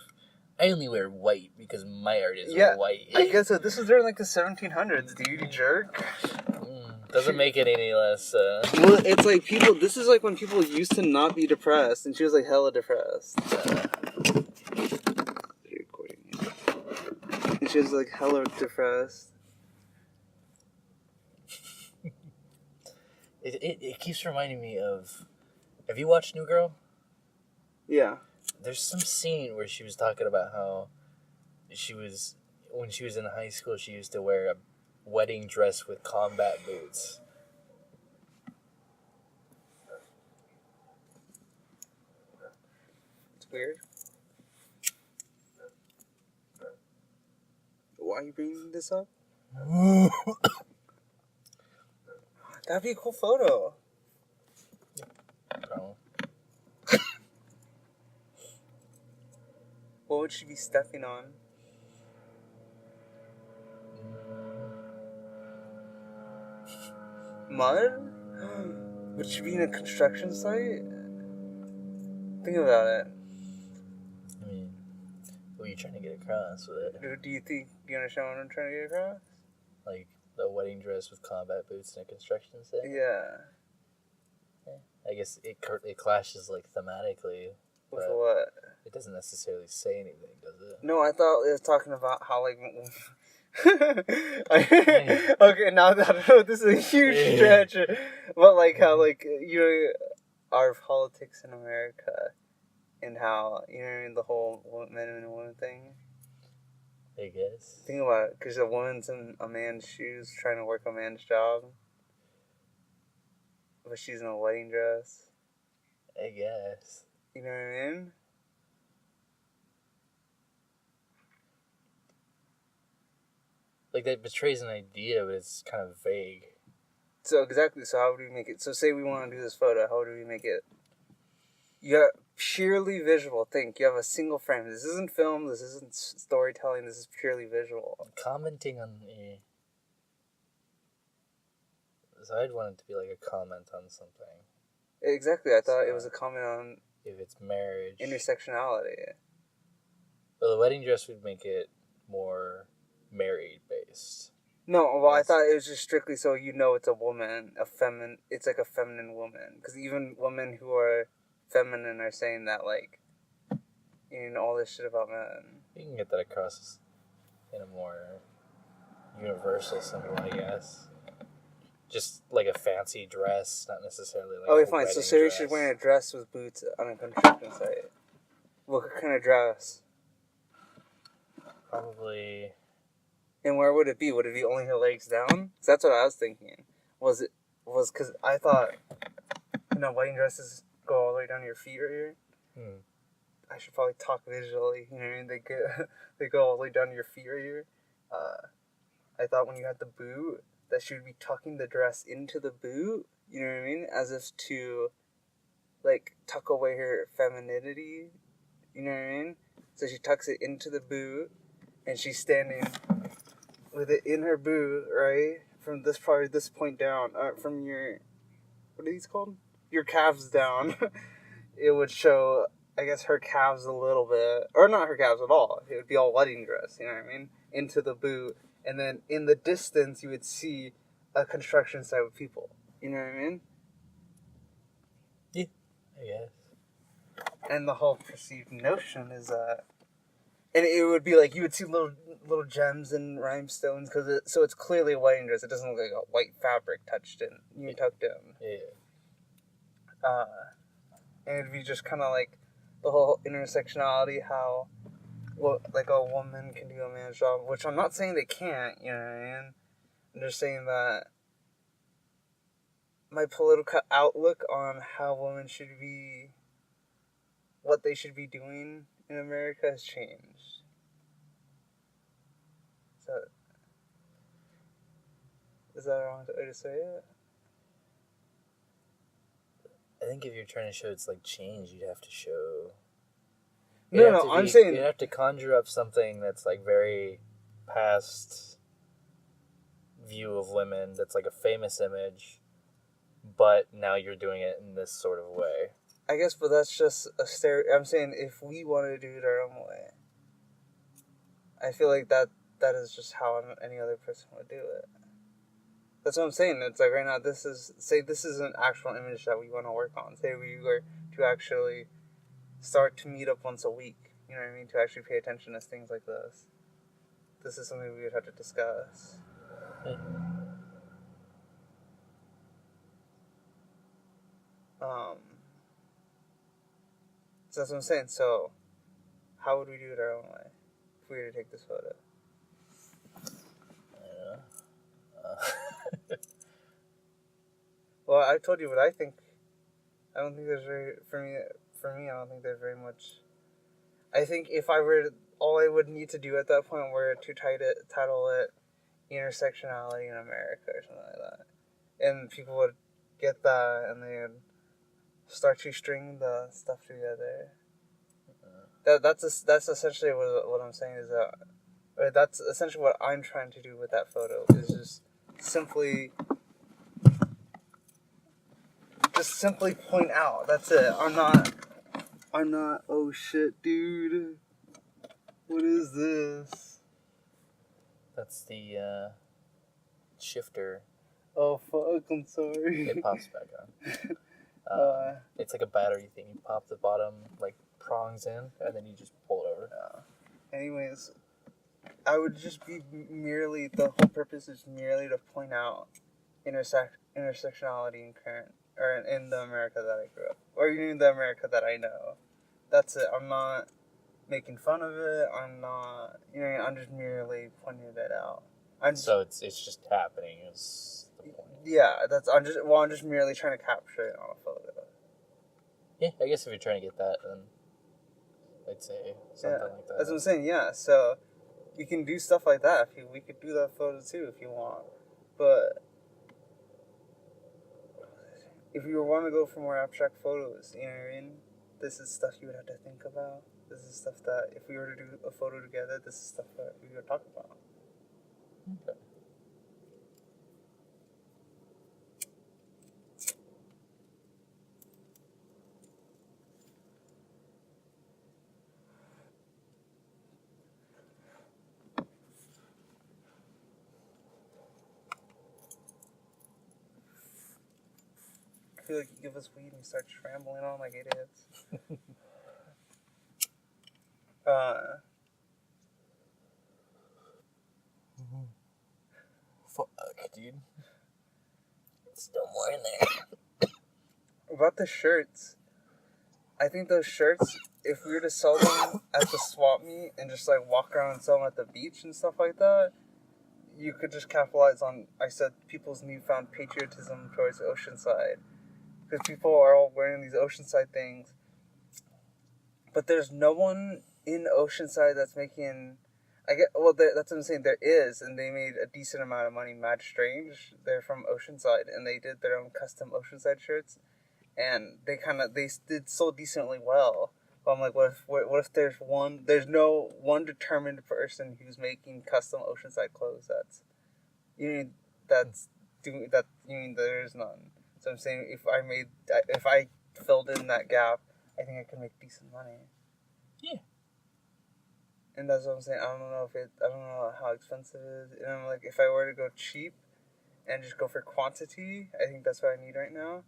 I only wear white because my art is white. I guess so. This was during, like, the 1700s, dude, you jerk. Doesn't make it any less... Well, it's like this is like when people used to not be depressed, and she was, like, hella depressed. And she was, like, hella depressed. It keeps reminding me of... Have you watched New Girl? Yeah. There's some scene where she was talking about how when she was in high school, she used to wear a wedding dress with combat boots. It's weird. Why are you bringing this up? That'd be a cool photo. Problem. What would she be stepping on? Mud? Would she be in a construction site? Think about it. I mean, what are you trying to get across with it? Do you understand what I'm trying to get across? Like the wedding dress with combat boots and a construction site? Yeah. I guess it clashes like thematically. With what? It doesn't necessarily say anything, does it? No, I thought it was talking about how, like... Okay, now that I know this is a huge stretch, but, like, how, like, you know, our politics in America, and how, you know what I mean, the whole men and women thing. I guess. Think about it, because a woman's in a man's shoes trying to work a man's job, but she's in a wedding dress. I guess. You know what I mean? Like, that betrays an idea, but it's kind of vague. So, exactly, so how would we make it? So, say we want to do this photo, how would we make it? You got purely visual. Think, you have a single frame. This isn't film, this isn't storytelling, this is purely visual. Commenting on the... So I'd want it to be like a comment on something. Exactly, I thought it was a comment on... If it's marriage. Intersectionality. Well, the wedding dress would make it more married based. No, well, I Yes. thought it was just strictly so it's a woman, it's like a feminine woman. Because even women who are feminine are saying that, like, all this shit about men. You can get that across in a more universal symbol, I guess. Just like a fancy dress, not necessarily like Okay, a fine. So wedding Siri dress. should wear a dress with boots on a construction site. What kind of dress? Probably. And where would it be? Would it be only her legs down? 'Cause that's what I was thinking. Was because I thought, wedding dresses go all the way down to your feet right here. I should probably talk visually. You know what I mean? They go all the way down to your feet right here. I thought when you had the boot that she would be tucking the dress into the boot. You know what I mean? As if to, like, tuck away her femininity. You know what I mean? So she tucks it into the boot, and she's standing with it in her boot, right? From this point down, from your, what are these called? Your calves down. It would show, I guess, her calves a little bit, or not her calves at all. It would be all wedding dress, you know what I mean? Into the boot, and then in the distance, you would see a construction site with people. You know what I mean? Yeah, I guess. And the whole perceived notion is that, and it would be like you would see little gems and rhinestones so it's clearly a wedding dress. It doesn't look like a white fabric tucked in. Yeah. And it'd be just kind of like the whole intersectionality, how, like, a woman can do a man's job, which I'm not saying they can't, you know what I mean? I'm just saying that my political outlook on how women should be, what they should be doing in America has changed. So, is that a wrong way to say it? I think if you're trying to show it's like change, you'd have to show. I'm saying you'd have to conjure up something that's like very past view of women. That's like a famous image, but now you're doing it in this sort of way. I guess, but that's just a I'm saying if we wanted to do it our own way, I feel like that is just how any other person would do it. That's what I'm saying. It's like right now, this is an actual image that we want to work on. Say we were to actually start to meet up once a week. You know what I mean? To actually pay attention to things like this. This is something we would have to discuss. So that's what I'm saying. So, how would we do it our own way if we were to take this photo? Well, I told you what I think. I don't think there's for me, I don't think there's very much. I think if I were, all I would need to do at that point were to title it Intersectionality in America or something like that. And people would get that and they would start to string the stuff together. That's essentially what I'm saying is that, or that's essentially what I'm trying to do with that photo, is just simply point out. That's it. I'm not, oh shit, dude. What is this? That's the shifter. Oh, fuck, I'm sorry. It pops back on. It's like a battery thing. You pop the bottom, like, prongs in, and then you just pull it over. Anyways, I would just be merely, the whole purpose is merely to point out intersectionality in in the America that I grew up, or even the America that I know. That's it. I'm not making fun of it. I'm not, I'm just merely pointing it out. So it's just happening. Is the point. Yeah, I'm just merely trying to capture it on a photo. Yeah, I guess if you're trying to get that, then I'd say something like that. That's what I'm saying. Yeah, so we can do stuff like that. We could do that photo too if you want, but if you want to go for more abstract photos, you know what I mean? This is stuff you would have to think about. This is stuff that if we were to do a photo together, this is stuff that we would talk about. Okay. feel like you give us weed and we start just rambling on like idiots. Fuck, dude. Still more in there. About the shirts, I think those shirts, if we were to sell them at the swap meet and just like walk around and sell them at the beach and stuff like that, you could just capitalize on, I said, people's newfound patriotism towards Oceanside. Because people are all wearing these Oceanside things. But there's no one in Oceanside that's making... that's what I'm saying. There is, and they made a decent amount of money. Mad Strange, they're from Oceanside, and they did their own custom Oceanside shirts. And they did so decently well. But I'm like, what if there's no one determined person who's making custom Oceanside clothes you mean there is none. So I'm saying if I filled in that gap, I think I could make decent money. Yeah. And that's what I'm saying. I don't know how expensive it is. And I'm like, if I were to go cheap and just go for quantity, I think that's what I need right now.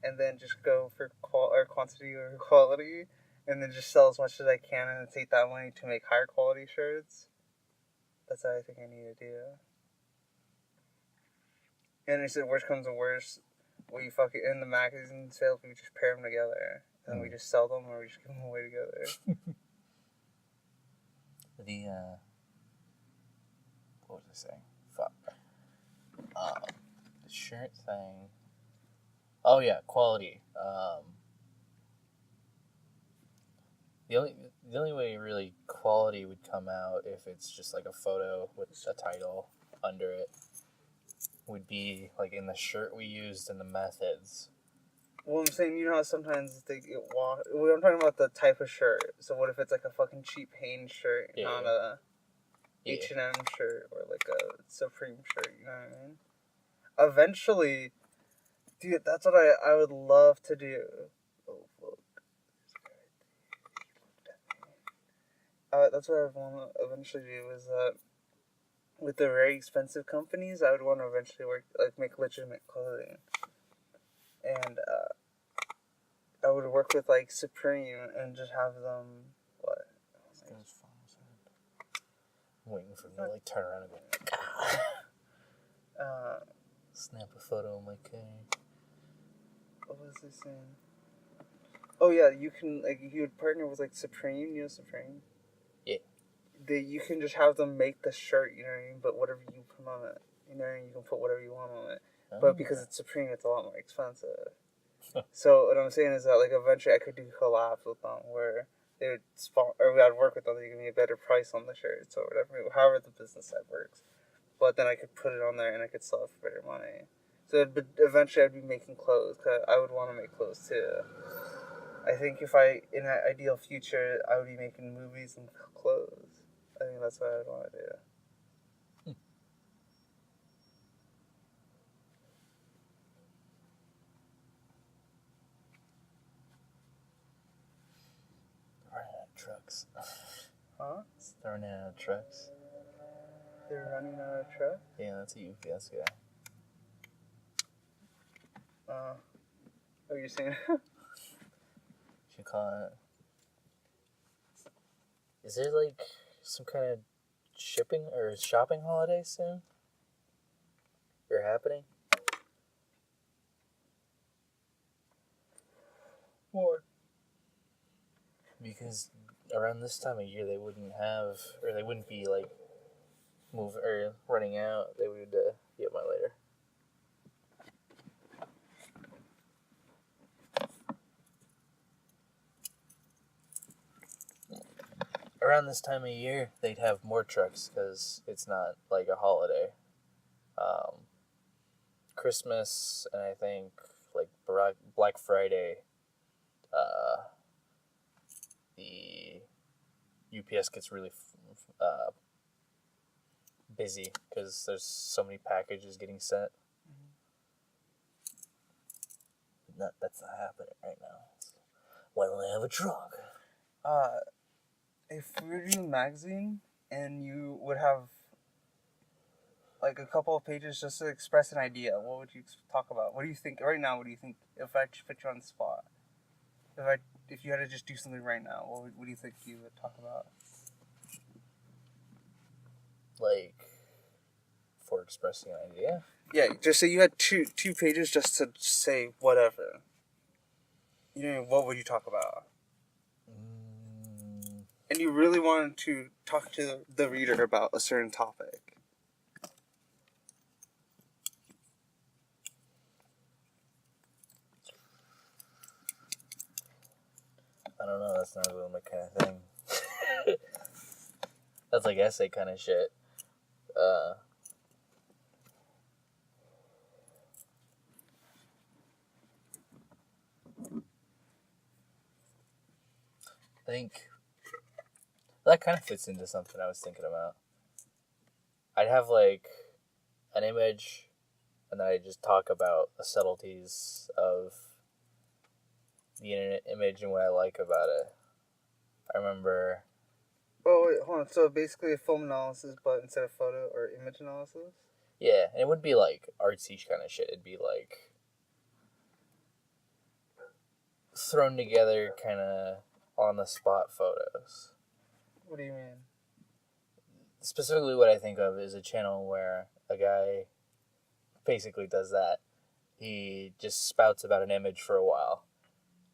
And then just go for quantity or quality, and then just sell as much as I can, and then take that money to make higher quality shirts. That's what I think I need to do. And he said, worst comes to worst, we fucking in the magazine sales, we just pair them together, and we just sell them, or we just give them away together. What was I saying? Fuck. The shirt thing. Oh yeah, quality. The only way really quality would come out if it's just like a photo with a title under it would be like in the shirt we used in the methods. Well, I'm saying, you know how sometimes they get well, I'm talking about the type of shirt. So what if it's like a fucking cheap Hanes shirt, not a H&M shirt or like a Supreme shirt, you know what I mean? Eventually, dude, that's what I would love to do. Oh, fuck. That's what I want to eventually do is that with the very expensive companies, I would want to eventually make legitimate clothing. And I would work with like Supreme and just have them, what? I'm waiting for them to like turn around and go, snap a photo of my car. What was I saying? Oh yeah, you can you would partner with like Supreme, you know Supreme? Yeah. You can just have them make the shirt, you know what I mean? But whatever you put on it, you know what I mean? You can put whatever you want on it. But because it's Supreme, it's a lot more expensive. So what I'm saying is that like eventually I could do collabs with them where they would I'd work with them, they give me a better price on the shirts or whatever, however the business side works. But then I could put it on there and I could sell it for better money. So eventually I'd be making clothes, because I would want to make clothes too. I think in an ideal future, I would be making movies and clothes. I think that's what I'd want to do. Running out of trucks. Huh? They're running out of trucks. They're running out of trucks? Yeah, that's a UPS guy. Oh, you're saying? Should call it. Is there like some kind of shipping or shopping holiday soon? Or happening? What? Because around this time of year they wouldn't be like moving or running out. They would get my later. Around this time of year, they'd have more trucks because it's not like a holiday. Christmas and I think like Black Friday, the UPS gets really busy because there's so many packages getting sent. That's not happening right now. So why don't they have a truck? If we were doing a magazine and you would have like a couple of pages just to express an idea, what would you talk about? What do you think right now? What do you think if I just put you on the spot? If you had to just do something right now, what do you think you would talk about? Like, for expressing an idea? Yeah, just say you had two pages just to say whatever. What would you talk about? And you really wanted to talk to the reader about a certain topic. I don't know, that's not really my kind of thing. That's like essay kind of shit. I think that kind of fits into something I was thinking about. I'd have like an image, and then I just talk about the subtleties of the internet image and what I like about it. I remember. Oh wait, hold on. So basically a film analysis, but instead of photo or image analysis? Yeah, and it wouldn't be like artsy kind of shit. It'd be like thrown together kind of on the spot photos. What do you mean? Specifically what I think of is a channel where a guy basically does that. He just spouts about an image for a while.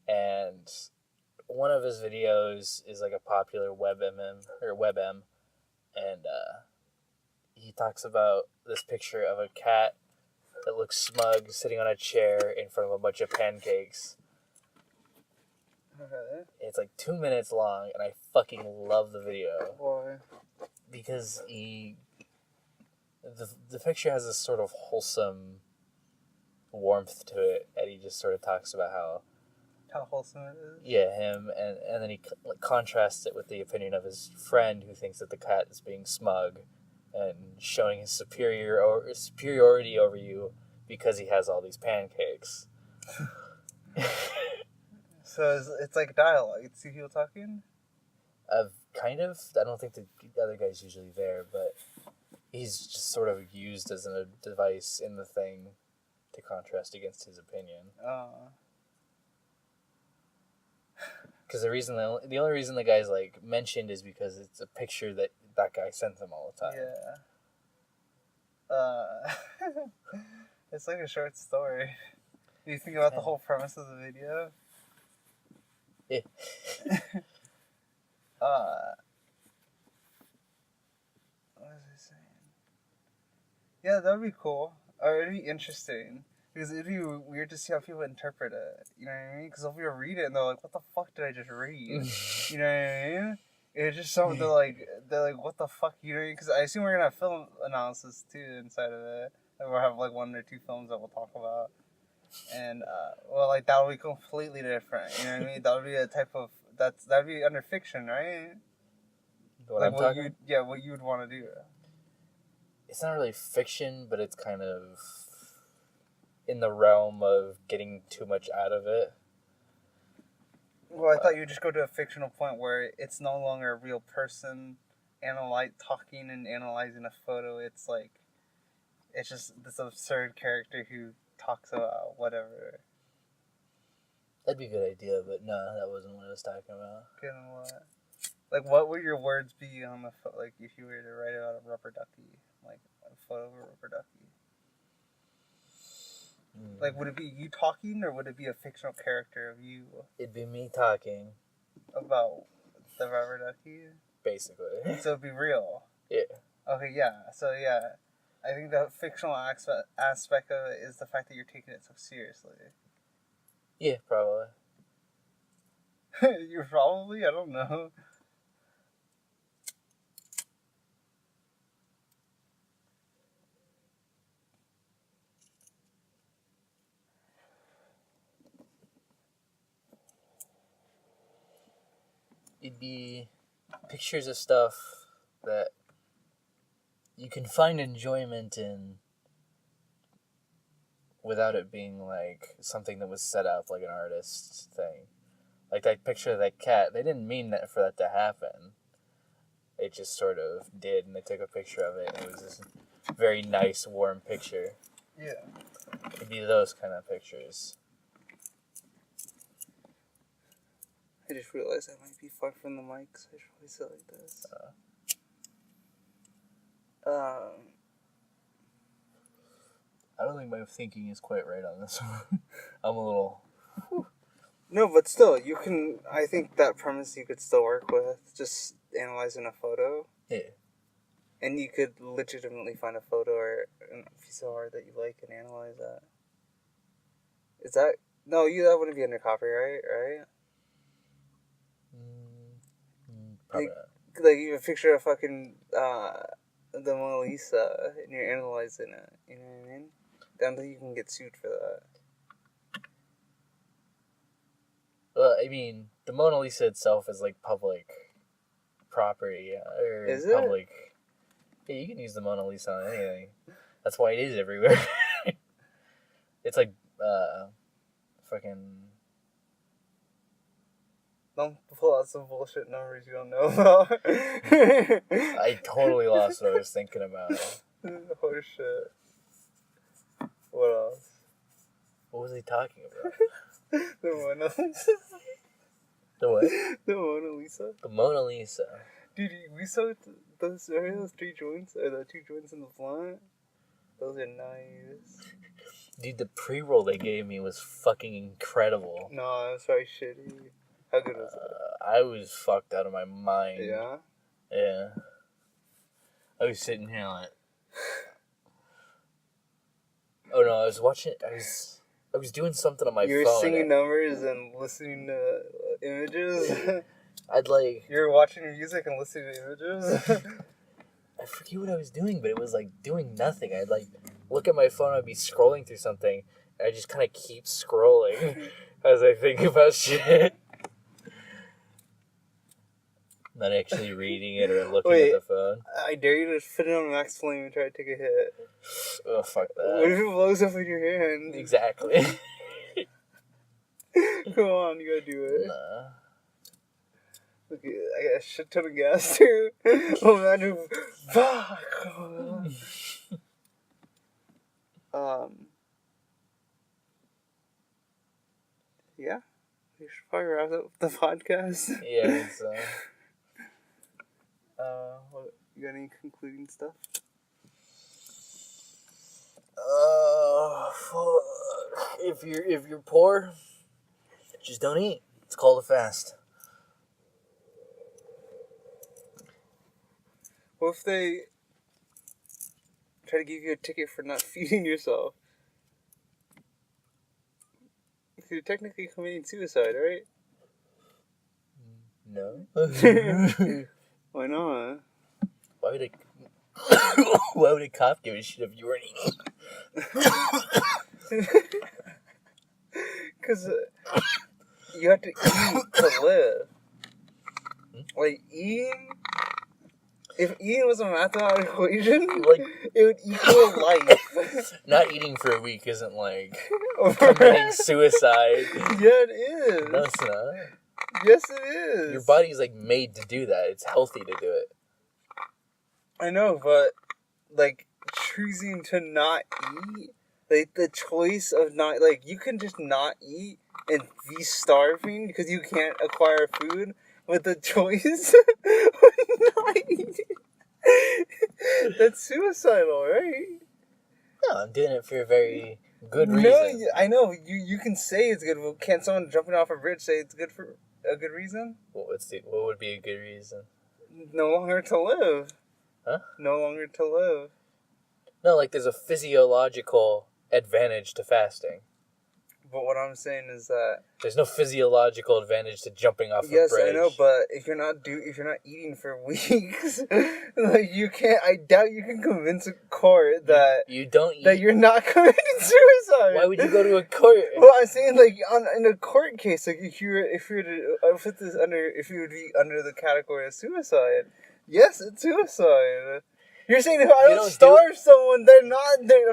And one of his videos is like a popular WebM, and he talks about this picture of a cat that looks smug sitting on a chair in front of a bunch of pancakes. Okay. It's like 2 minutes long, and I fucking love the video. Why? Because the picture has this sort of wholesome warmth to it, and he just sort of talks about how wholesome it is? Yeah, him, and then he contrasts it with the opinion of his friend who thinks that the cat is being smug and showing his superiority over you because he has all these pancakes. So it's like dialogue. It's two people talking? Kind of. I don't think the other guy's usually there, but he's just sort of used as a device in the thing to contrast against his opinion. Because the only reason the guy's like mentioned is because it's a picture that guy sends him all the time. Yeah. It's like a short story. Do you think about the whole premise of the video? Yeah. What was I saying? Yeah, that would be cool. Or it'd be interesting. Because it'd be weird to see how people interpret it. You know what I mean? Because if people read it and they're like, what the fuck did I just read? You know what I mean? It's just something they're like, what the fuck? You know? Because I assume we're going to have film analysis too inside of it. Like we'll have like 1 or 2 films that we'll talk about. And, like that would be completely different. You know what I mean? That would be a type of, that would be under fiction, right? What you would want to do. It's not really fiction, but it's kind of in the realm of getting too much out of it. Well, I thought you would just go to a fictional point where it's no longer a real person talking and analyzing a photo. It's like, it's just this absurd character who talks about whatever. That'd be a good idea, but no, that wasn't what I was talking about. Kidding what? Like, what would your words be on the like if you were to write about a rubber ducky, like a photo of a rubber ducky? Like, would it be you talking, or would it be a fictional character of you? It'd be me talking. About the rubber ducky? Basically. So it'd be real? Yeah. Okay, yeah. So, yeah. I think the fictional aspect of it is the fact that you're taking it so seriously. Yeah, probably. You're probably? I don't know. It'd be pictures of stuff that you can find enjoyment in without it being like something that was set up like an artist's thing. Like that picture of that cat, they didn't mean that for that to happen. It just sort of did, and they took a picture of it, and it was this very nice, warm picture. Yeah. It'd be those kind of pictures. I just realized I might be far from the mic, so I should probably sit like this. I don't think my thinking is quite right on this one. I'm a little... No, but still, you can... I think that premise you could still work with, just analyzing a photo. Yeah. And you could legitimately find a photo or a piece of art that you like and analyze that. Is that... No, that wouldn't be under copyright, right? Probably Like, not. like you picture a fucking... the Mona Lisa, and you're analyzing it. You know what I mean? I don't think you can get sued for that. Well, I mean, the Mona Lisa itself is like public property. Or Is it? public... Yeah, you can use the Mona Lisa on anything. That's why it is everywhere. It's like, fucking... Don't pull out some bullshit numbers you don't know about. I totally lost what I was thinking about. Horse shit. What else? What was he talking about? The Mona Lisa. The what? The Mona Lisa. The Mona Lisa. Dude, we saw those 3 joints, or the 2 joints in the blunt. Those are nice. Dude, the pre-roll they gave me was fucking incredible. No, it was probably shitty. How good was it? I was fucked out of my mind. Yeah? Yeah. I was sitting here like... Oh no, I was watching... I was doing something on my phone. You were singing numbers and listening to images? I'd like... You were watching music and listening to images? I forget what I was doing, but it was like doing nothing. I'd like look at my phone, I'd be scrolling through something, and I just kind of keep scrolling as I think about shit. Not actually reading it or looking at the phone. I dare you to put it on max flame and try to take a hit. Oh, fuck that. What if it blows up in your hand? Exactly. Come on, you gotta do it. Nah. Look, I got a shit ton of gas too. Oh man, dude. Fuck. Yeah. We should probably wrap up the podcast. Yeah, it's What, you got any concluding stuff? Fuck. If you're poor, just don't eat. It's called a fast. What if they try to give you a ticket for not feeding yourself? You're technically committing suicide, right? No. Why not? Why would a cop give a shit if you weren't eating? Because you have to eat to live. Like, eating... If eating was a mathematical equation, Like, it would equal life. not eating for a week isn't like committing suicide. Yeah, it is. No, it's not. Yes, it is. Your body's like made to do that. It's healthy to do it. I know, but like choosing to not eat, like the choice of not, like you can just not eat and be starving because you can't acquire food, but the choice of not eating, that's suicidal, right? No, I'm doing it for a very good No, reason. I know you can say it's good, but can't someone jumping off a bridge say it's good for a good reason? What would be a good reason? No longer to live. Huh? No longer to live. No, like there's a physiological advantage to fasting. But what I'm saying is that There's no physiological advantage to jumping off a bridge. yes, I know, but if you're not eating for weeks, like you can't. I doubt you can convince a court that you don't eat. that you're not committing suicide. Why would you go to a court? Well, I'm saying like in a court case, like if you were to put this under, if you would be under the category of suicide, yes, it's suicide. You're saying if I don't starve someone, I'm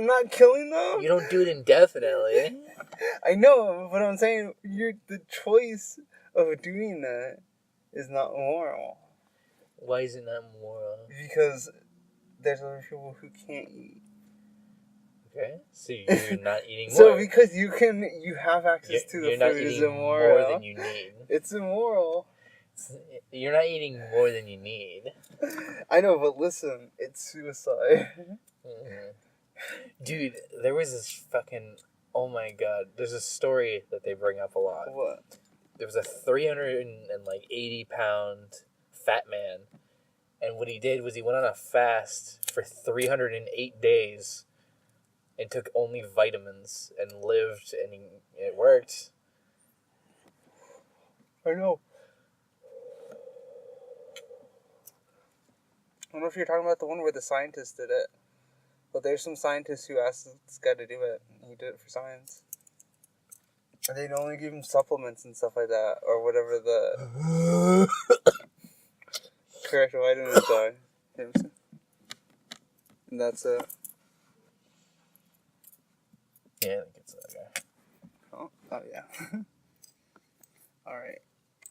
not killing them? You don't do it indefinitely. I know, but I'm saying the choice of doing that is not moral. Why is it not moral? Because there's other people who can't eat. Okay, so you're not eating more. So because you have access to the you're not food is eating immoral. more than you need. It's immoral. You're not eating more than you need. I know, but listen, it's suicide. Mm-hmm. Dude, there was this fucking... Oh my god. There's a story that they bring up a lot. What? There was a 380-pound fat man. And what he did was he went on a fast for 308 days. And took only vitamins. And lived. And it worked. I know. I don't know if you're talking about the one where the scientist did it. But there's some scientists who asked this guy to do it. And he did it for science. And they'd only give him supplements and stuff like that. Or whatever the correct vitamins are. And that's it. Yeah, I think it's that guy. Oh yeah. Alright.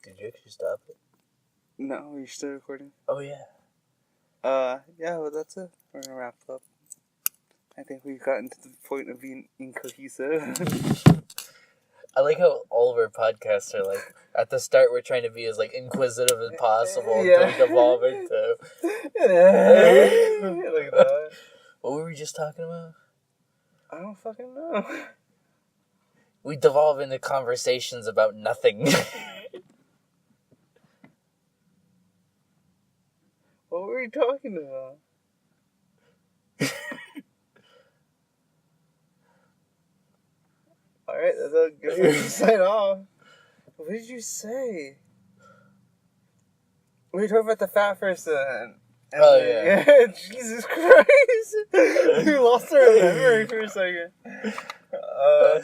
Did you actually stop it? No, you're still recording? Oh, yeah. Yeah, well, that's it. We're gonna wrap up. I think we've gotten to the point of being incohesive. I like how all of our podcasts are like, at the start we're trying to be as like inquisitive as possible Yeah. until we devolve into... Like that. What were we just talking about? I don't fucking know. We devolve into conversations about nothing. What were we talking about? Alright, that's a good way to sign off. What did you say? We were talking about the fat person. And Oh, then- yeah. Jesus Christ! We lost our memory for a second. I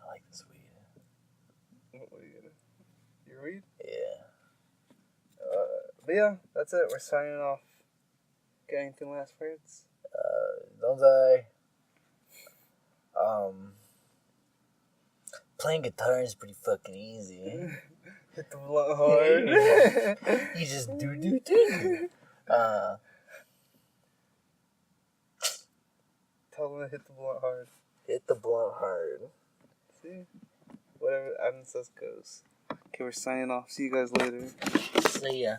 like this weed. What are you gonna... Your weed? Yeah. But yeah, that's it. We're signing off. Got anything last words? Don't I? Playing guitar is pretty fucking easy. Hit the blunt hard. You just do. Tell them to hit the blunt hard. Hit the blunt hard. See? Whatever Adam says goes. Okay, we're signing off. See you guys later. See ya.